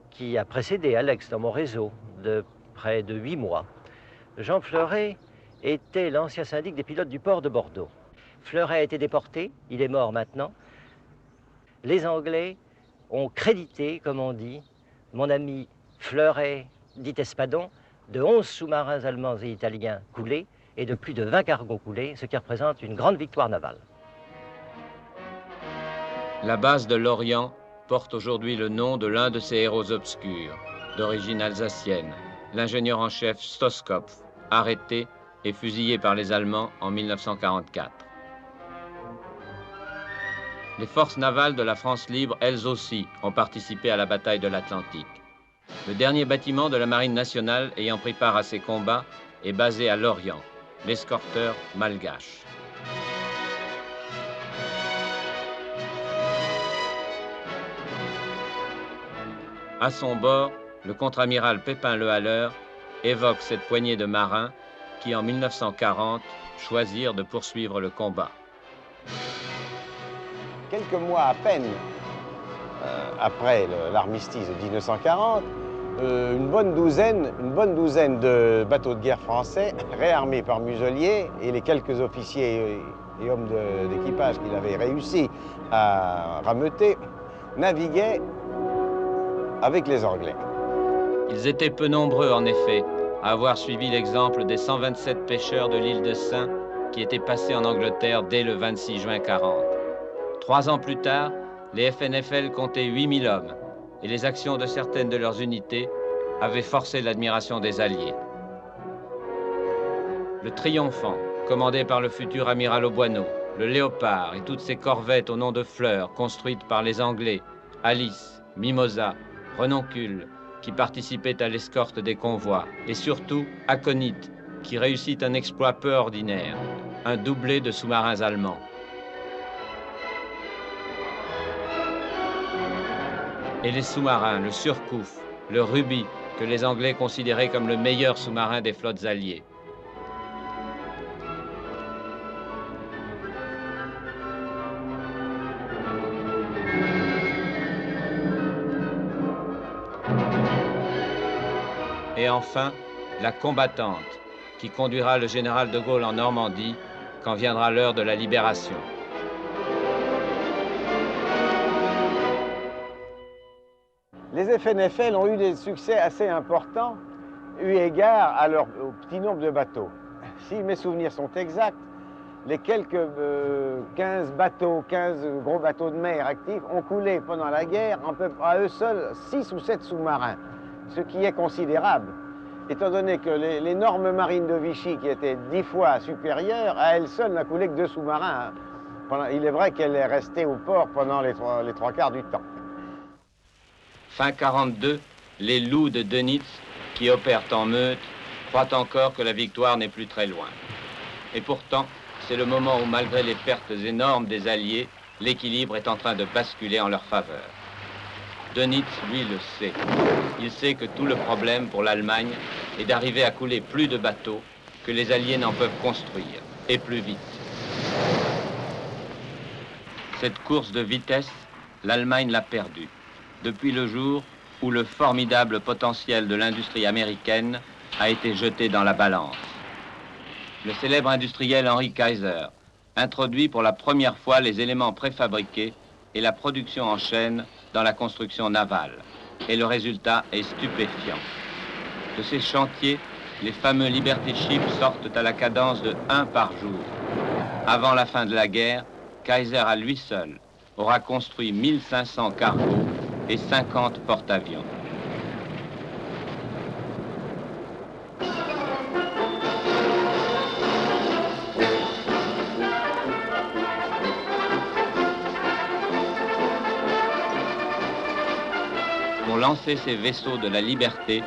qui a précédé Alex dans mon réseau de près de 8 mois. Jean Fleuret était l'ancien syndic des pilotes du port de Bordeaux. Fleuret a été déporté, il est mort maintenant. Les Anglais ont crédité, comme on dit, mon ami Fleuret, dit Espadon, de 11 sous-marins allemands et italiens coulés et de plus de 20 cargos coulés, ce qui représente une grande victoire navale. La base de Lorient porte aujourd'hui le nom de l'un de ces héros obscurs, d'origine alsacienne, l'ingénieur en chef Stoskopf, arrêté et fusillé par les Allemands en 1944. Les forces navales de la France libre, elles aussi, ont participé à la bataille de l'Atlantique. Le dernier bâtiment de la Marine nationale ayant pris part à ces combats est basé à Lorient, l'escorteur malgache. À son bord, le contre-amiral Pépin Le Halleur évoque cette poignée de marins qui, en 1940, choisirent de poursuivre le combat. Quelques mois à peine après l'armistice de 1940, une bonne douzaine de bateaux de guerre français, réarmés par Muselier, et les quelques officiers et hommes d'équipage qu'il avait réussi à rameuter, naviguaient avec les Anglais. Ils étaient peu nombreux, en effet, à avoir suivi l'exemple des 127 pêcheurs de l'île de Sein qui étaient passés en Angleterre dès le 26 juin 40. 3 ans plus tard, les FNFL comptaient 8000 hommes et les actions de certaines de leurs unités avaient forcé l'admiration des Alliés. Le Triomphant, commandé par le futur amiral Auboineau, le Léopard et toutes ces corvettes au nom de fleurs construites par les Anglais, Alice, Mimosa, Renoncule, qui participaient à l'escorte des convois, et surtout Aconite, qui réussit un exploit peu ordinaire, un doublé de sous-marins allemands. Et les sous-marins, le Surcouf, le Ruby, que les Anglais considéraient comme le meilleur sous-marin des flottes alliées. Et enfin, la Combattante, qui conduira le général de Gaulle en Normandie quand viendra l'heure de la libération. Les FNFL ont eu des succès assez importants, eu égard au petit nombre de bateaux. Si mes souvenirs sont exacts, les quelques 15 gros bateaux de mer actifs ont coulé pendant la guerre à eux seuls 6 ou 7 sous-marins, ce qui est considérable, étant donné que l'énorme marine de Vichy, qui était 10 fois supérieure, à elle seule n'a coulé que 2 sous-marins. Il est vrai qu'elle est restée au port pendant les trois quarts du temps. Fin 42, les loups de Dönitz, qui opèrent en meute, croient encore que la victoire n'est plus très loin. Et pourtant, c'est le moment où, malgré les pertes énormes des Alliés, l'équilibre est en train de basculer en leur faveur. Dönitz, lui, le sait. Il sait que tout le problème pour l'Allemagne est d'arriver à couler plus de bateaux que les Alliés n'en peuvent construire, et plus vite. Cette course de vitesse, l'Allemagne l'a perdue, depuis le jour où le formidable potentiel de l'industrie américaine a été jeté dans la balance. Le célèbre industriel Henry Kaiser introduit pour la première fois les éléments préfabriqués et la production en chaîne dans la construction navale. Et le résultat est stupéfiant. De ces chantiers, les fameux Liberty Ships sortent à la cadence de 1 par jour. Avant la fin de la guerre, Kaiser à lui seul aura construit 1500 cargos et 50 porte-avions. Pour lancer ces vaisseaux de la liberté,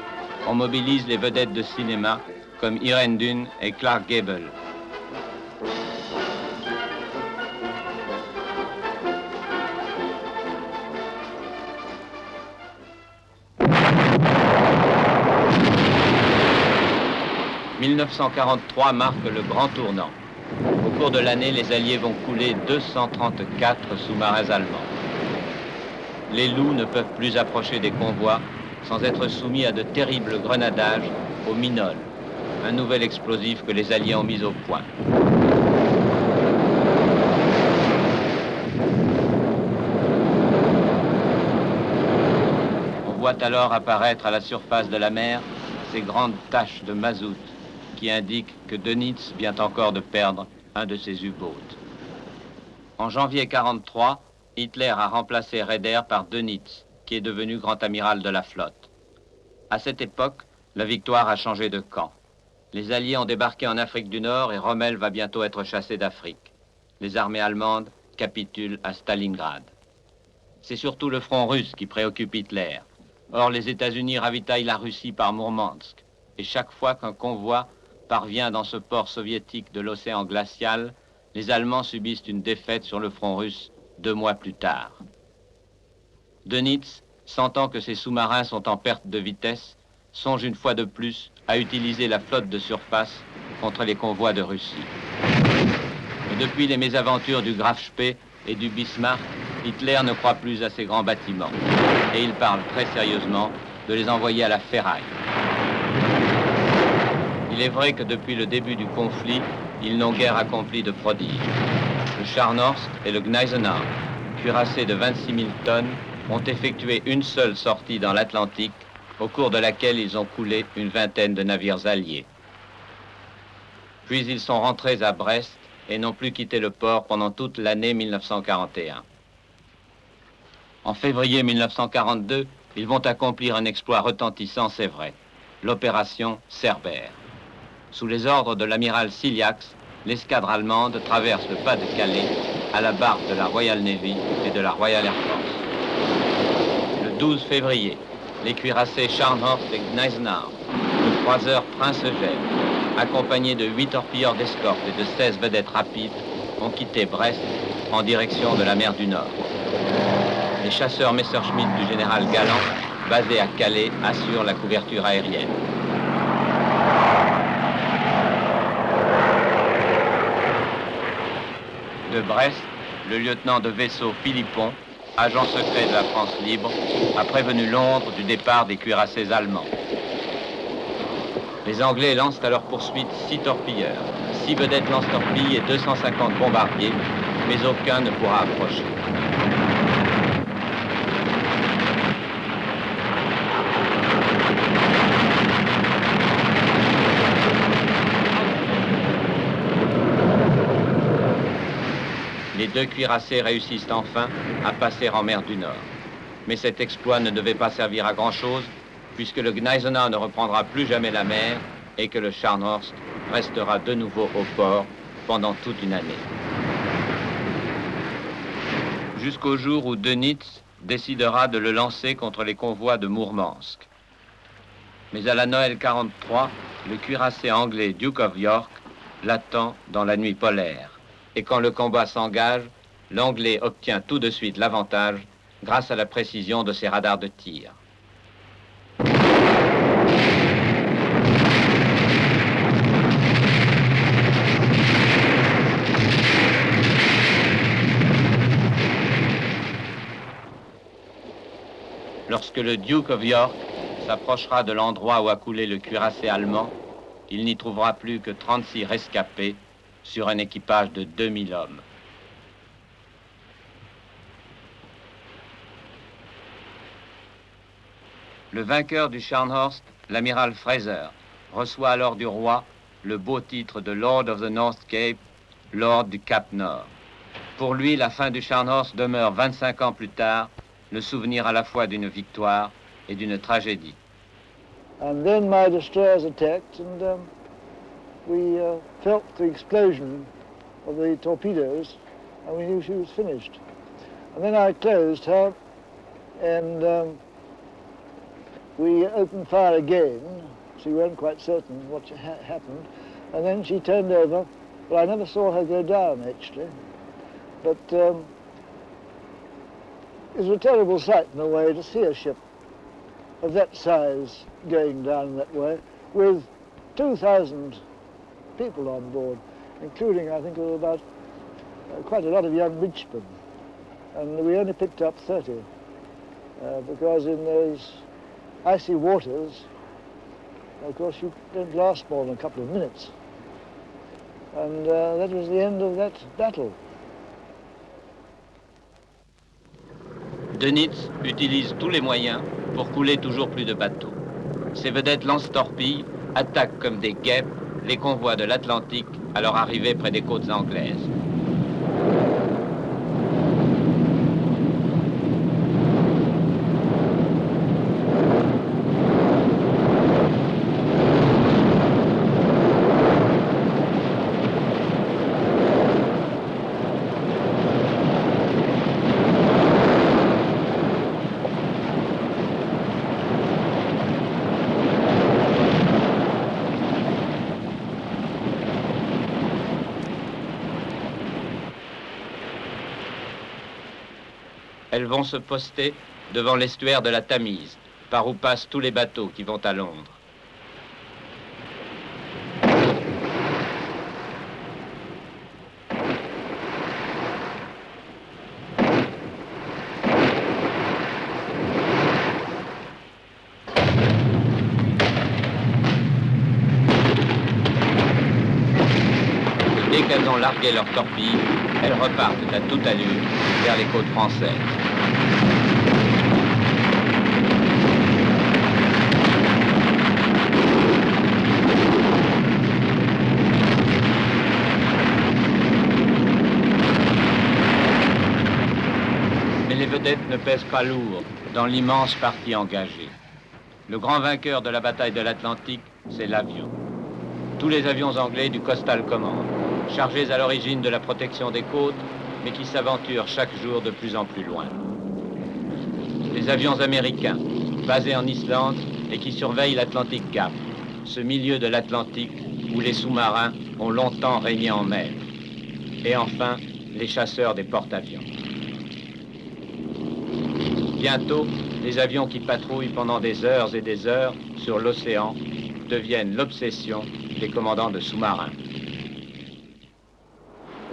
on mobilise les vedettes de cinéma comme Irene Dunne et Clark Gable. « 1943 marque le grand tournant. Au cours de l'année, les Alliés vont couler 234 sous-marins allemands. Les loups ne peuvent plus approcher des convois sans être soumis à de terribles grenadages au minol, un nouvel explosif que les Alliés ont mis au point. On voit alors apparaître à la surface de la mer ces grandes taches de mazout qui indiquent que Dönitz vient encore de perdre un de ses U-boats. En janvier 1943, Hitler a remplacé Raeder par Dönitz, qui est devenu grand amiral de la flotte. À cette époque, la victoire a changé de camp. Les Alliés ont débarqué en Afrique du Nord et Rommel va bientôt être chassé d'Afrique. Les armées allemandes capitulent à Stalingrad. C'est surtout le front russe qui préoccupe Hitler. Or, les États-Unis ravitaillent la Russie par Mourmansk. Et chaque fois qu'un convoi parvient dans ce port soviétique de l'océan glacial, les Allemands subissent une défaite sur le front russe 2 mois plus tard. Dönitz, sentant que ses sous-marins sont en perte de vitesse, songe une fois de plus à utiliser la flotte de surface contre les convois de Russie. Mais depuis les mésaventures du Graf Spee et du Bismarck, Hitler ne croit plus à ces grands bâtiments. Et il parle très sérieusement de les envoyer à la ferraille. Il est vrai que depuis le début du conflit, ils n'ont guère accompli de prodiges. Le Scharnhorst et le Gneisenau, cuirassés de 26 000 tonnes, ont effectué une seule sortie dans l'Atlantique, au cours de laquelle ils ont coulé une vingtaine de navires alliés. Puis ils sont rentrés à Brest et n'ont plus quitté le port pendant toute l'année 1941. En février 1942, ils vont accomplir un exploit retentissant, c'est vrai, l'opération Cerbère. Sous les ordres de l'amiral Ciliax, l'escadre allemande traverse le pas de Calais à la barre de la Royal Navy et de la Royal Air Force. Le 12 février, les cuirassés Scharnhorst et Gneisenau, le croiseur Prince Eugène, accompagnés de 8 torpilleurs d'escorte et de 16 vedettes rapides, ont quitté Brest en direction de la mer du Nord. Les chasseurs Messerschmitt du général Galland, basés à Calais, assurent la couverture aérienne. De Brest, le lieutenant de vaisseau Philippon, agent secret de la France libre, a prévenu Londres du départ des cuirassés allemands. Les Anglais lancent à leur poursuite 6 torpilleurs, 6 vedettes lance-torpilles et 250 bombardiers, mais aucun ne pourra approcher. Les 2 cuirassés réussissent enfin à passer en mer du Nord. Mais cet exploit ne devait pas servir à grand-chose, puisque le Gneisenau ne reprendra plus jamais la mer et que le Scharnhorst restera de nouveau au port pendant toute une année. Jusqu'au jour où Dönitz décidera de le lancer contre les convois de Mourmansk. Mais à la Noël 43, le cuirassé anglais Duke of York l'attend dans la nuit polaire. Et quand le combat s'engage, l'Anglais obtient tout de suite l'avantage grâce à la précision de ses radars de tir. Lorsque le Duke of York s'approchera de l'endroit où a coulé le cuirassé allemand, il n'y trouvera plus que 36 rescapés sur un équipage de 2000 hommes. Le vainqueur du Scharnhorst, l'amiral Fraser, reçoit alors du roi le beau titre de Lord of the North Cape, Lord du Cap Nord. Pour lui, la fin du Scharnhorst demeure 25 ans plus tard le souvenir à la fois d'une victoire et d'une tragédie. And then my destroyers attacked and we felt the explosion of the torpedoes and we knew she was finished. And then I closed her and we opened fire again, so we weren't quite certain what happened. And then she turned over, but I never saw her go down actually. But it was a terrible sight in a way to see a ship of that size going down that way with 2,000 people on board, including, I think, about quite a lot of young midshipmen. And we only picked up 30, because in those icy waters, of course, you don't last more than a couple of minutes. And that was the end of that battle. Dönitz utilise tous les moyens pour couler toujours plus de bateaux. Ses vedettes lance-torpilles attaquent comme des guêpes les convois de l'Atlantique à leur arrivée près des côtes anglaises. Elles vont se poster devant l'estuaire de la Tamise, par où passent tous les bateaux qui vont à Londres. Dès qu'elles ont largué leurs torpilles, elles repartent à toute allure vers les côtes françaises. Mais les vedettes ne pèsent pas lourd dans l'immense partie engagée. Le grand vainqueur de la bataille de l'Atlantique, c'est l'avion. Tous les avions anglais du Coastal Command, chargés à l'origine de la protection des côtes, mais qui s'aventurent chaque jour de plus en plus loin. Les avions américains, basés en Islande et qui surveillent l'Atlantic Gap, ce milieu de l'Atlantique où les sous-marins ont longtemps régné en mer. Et enfin, les chasseurs des porte-avions. Bientôt, les avions qui patrouillent pendant des heures et des heures sur l'océan deviennent l'obsession des commandants de sous-marins.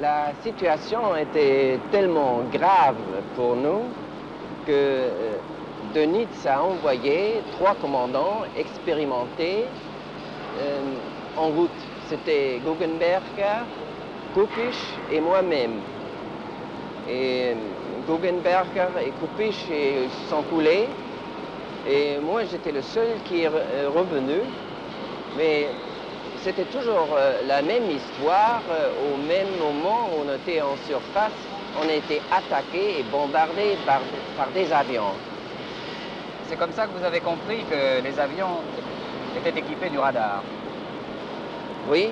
La situation était tellement grave pour nous que Dönitz a envoyé 3 commandants expérimentés en route. C'était Guggenberger, Kuppisch et moi-même. Et Guggenberger et Kuppisch sont coulés. Et moi, j'étais le seul qui est revenu. Mais c'était toujours la même histoire. Au même moment où on était en surface, on a été attaqué et bombardé par des avions. C'est comme ça que vous avez compris que les avions étaient équipés du radar. Oui,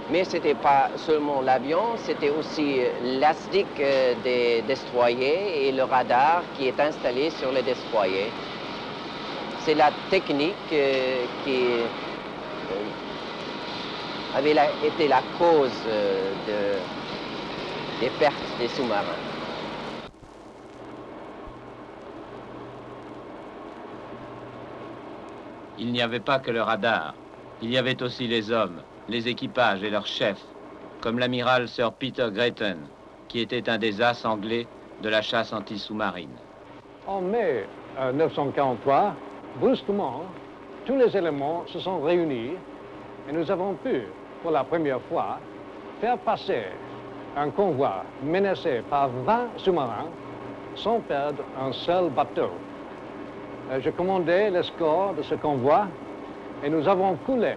mais ce n'était pas seulement l'avion, c'était aussi l'ASDIC des destroyers et le radar qui est installé sur les destroyers. C'est la technique qui avait été la cause des pertes des sous-marins. Il n'y avait pas que le radar, il y avait aussi les hommes, les équipages et leurs chefs, comme l'amiral Sir Peter Greyton, qui était un des as anglais de la chasse anti-sous-marine. En mai 1943, brusquement, tous les éléments se sont réunis et nous avons pu, pour la première fois, faire passer un convoi menacé par 20 sous-marins sans perdre un seul bateau. Je commandais l'escorte de ce convoi et nous avons coulé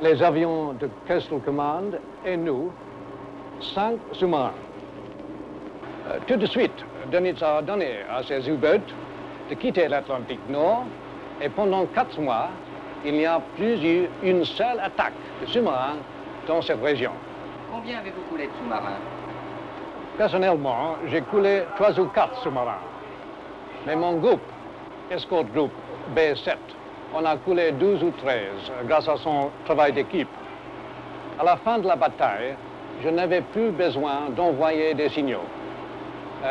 les avions de Coastal Command et nous, 5 sous-marins. Tout de suite, Dönitz a donné à ses U-boats de quitter l'Atlantique Nord et pendant 4 mois, il n'y a plus eu une seule attaque de sous-marins dans cette région. Combien avez-vous coulé de sous-marins? Personnellement, j'ai coulé 3 ou 4 sous-marins. Mais mon groupe, Escort Group B7, on a coulé 12 ou 13 grâce à son travail d'équipe. À la fin de la bataille, je n'avais plus besoin d'envoyer des signaux.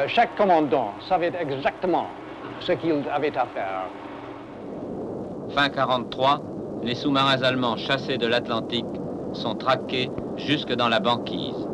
Chaque commandant savait exactement ce qu'il avait à faire. Fin 43, les sous-marins allemands chassés de l'Atlantique sont traqués jusque dans la banquise.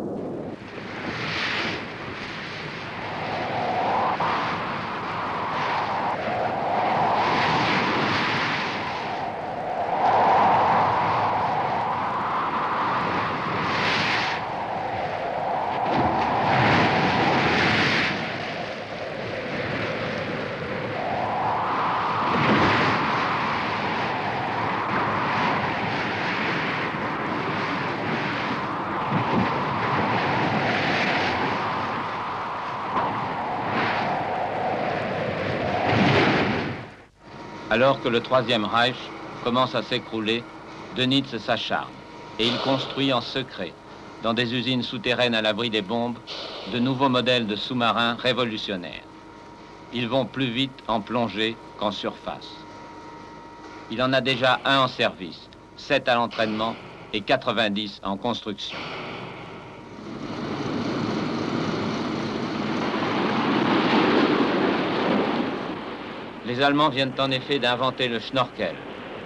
Alors que le Troisième Reich commence à s'écrouler, Dönitz s'acharne et il construit en secret, dans des usines souterraines à l'abri des bombes, de nouveaux modèles de sous-marins révolutionnaires. Ils vont plus vite en plongée qu'en surface. Il en a déjà un en service, 7 à l'entraînement et 90 en construction. Les Allemands viennent en effet d'inventer le Schnorkel,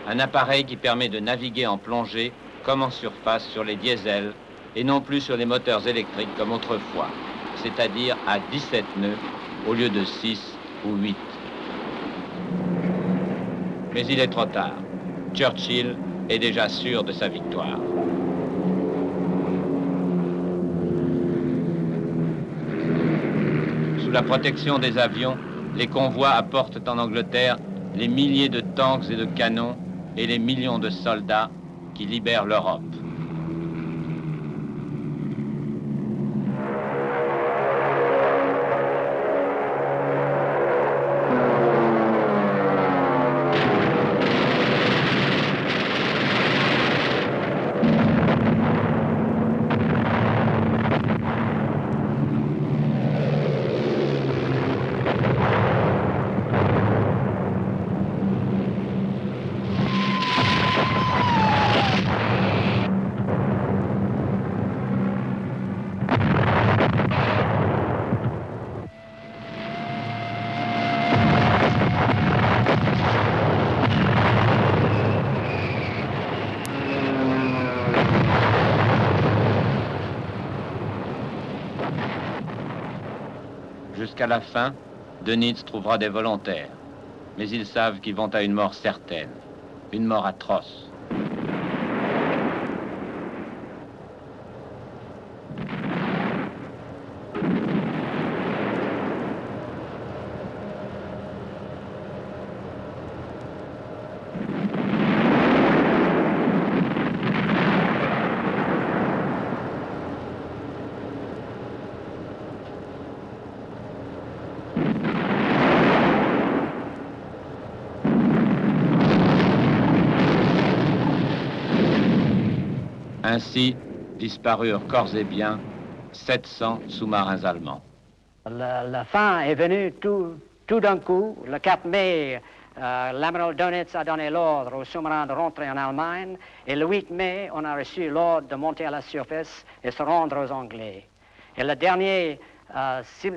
un appareil qui permet de naviguer en plongée comme en surface sur les diesels et non plus sur les moteurs électriques comme autrefois, c'est-à-dire à 17 nœuds au lieu de 6 ou 8. Mais il est trop tard. Churchill est déjà sûr de sa victoire. Sous la protection des avions, les convois apportent en Angleterre les milliers de tanks et de canons et les millions de soldats qui libèrent l'Europe. Jusqu'à la fin, Dönitz trouvera des volontaires, mais ils savent qu'ils vont à une mort certaine, une mort atroce. Ainsi disparurent corps et biens 700 sous-marins allemands. La fin est venue tout d'un coup. Le 4 mai, l'amiral Dönitz a donné l'ordre aux sous-marins de rentrer en Allemagne. Et le 8 mai, on a reçu l'ordre de monter à la surface et se rendre aux Anglais. Et le dernier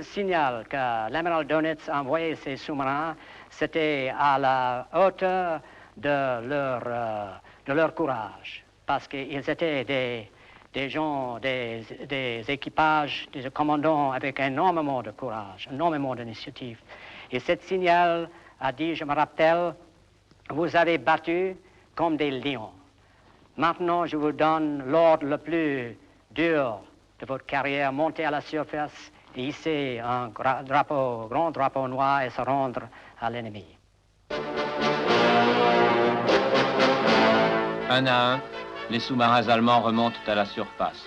signal que l'amiral Dönitz a envoyé ses sous-marins, c'était à la hauteur de leur courage. Parce qu'ils étaient des gens, des équipages, des commandants avec énormément de courage, énormément d'initiative. Et ce signal a dit, je me rappelle, vous avez battu comme des lions. Maintenant, je vous donne l'ordre le plus dur de votre carrière, monter à la surface et hisser un grand drapeau noir et se rendre à l'ennemi. Un à un, les sous-marins allemands remontent à la surface.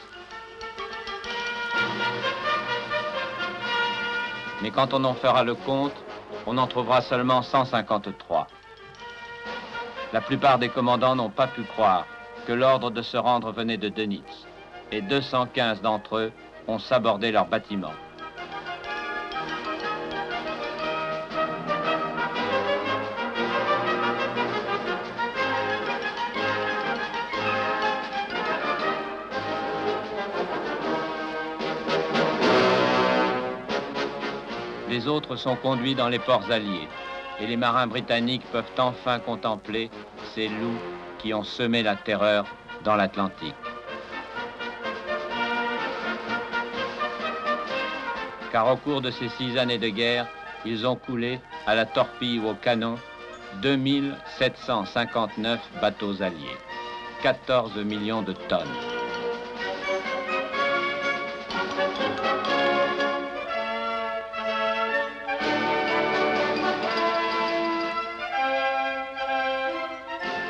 Mais quand on en fera le compte, on en trouvera seulement 153. La plupart des commandants n'ont pas pu croire que l'ordre de se rendre venait de Dönitz, et 215 d'entre eux ont sabordé leurs bâtiments. Les autres sont conduits dans les ports alliés. et les marins britanniques peuvent enfin contempler ces loups qui ont semé la terreur dans l'Atlantique. Car au cours de ces 6 années de guerre, ils ont coulé, à la torpille ou au canon, 2759 bateaux alliés, 14 millions de tonnes.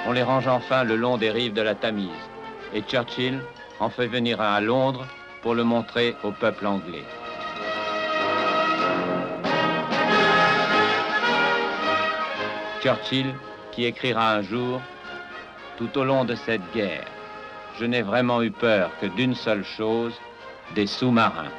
On les range enfin le long des rives de la Tamise, et Churchill en fait venir un à Londres pour le montrer au peuple anglais. Churchill qui écrira un jour « Tout au long de cette guerre, je n'ai vraiment eu peur que d'une seule chose, des sous-marins ».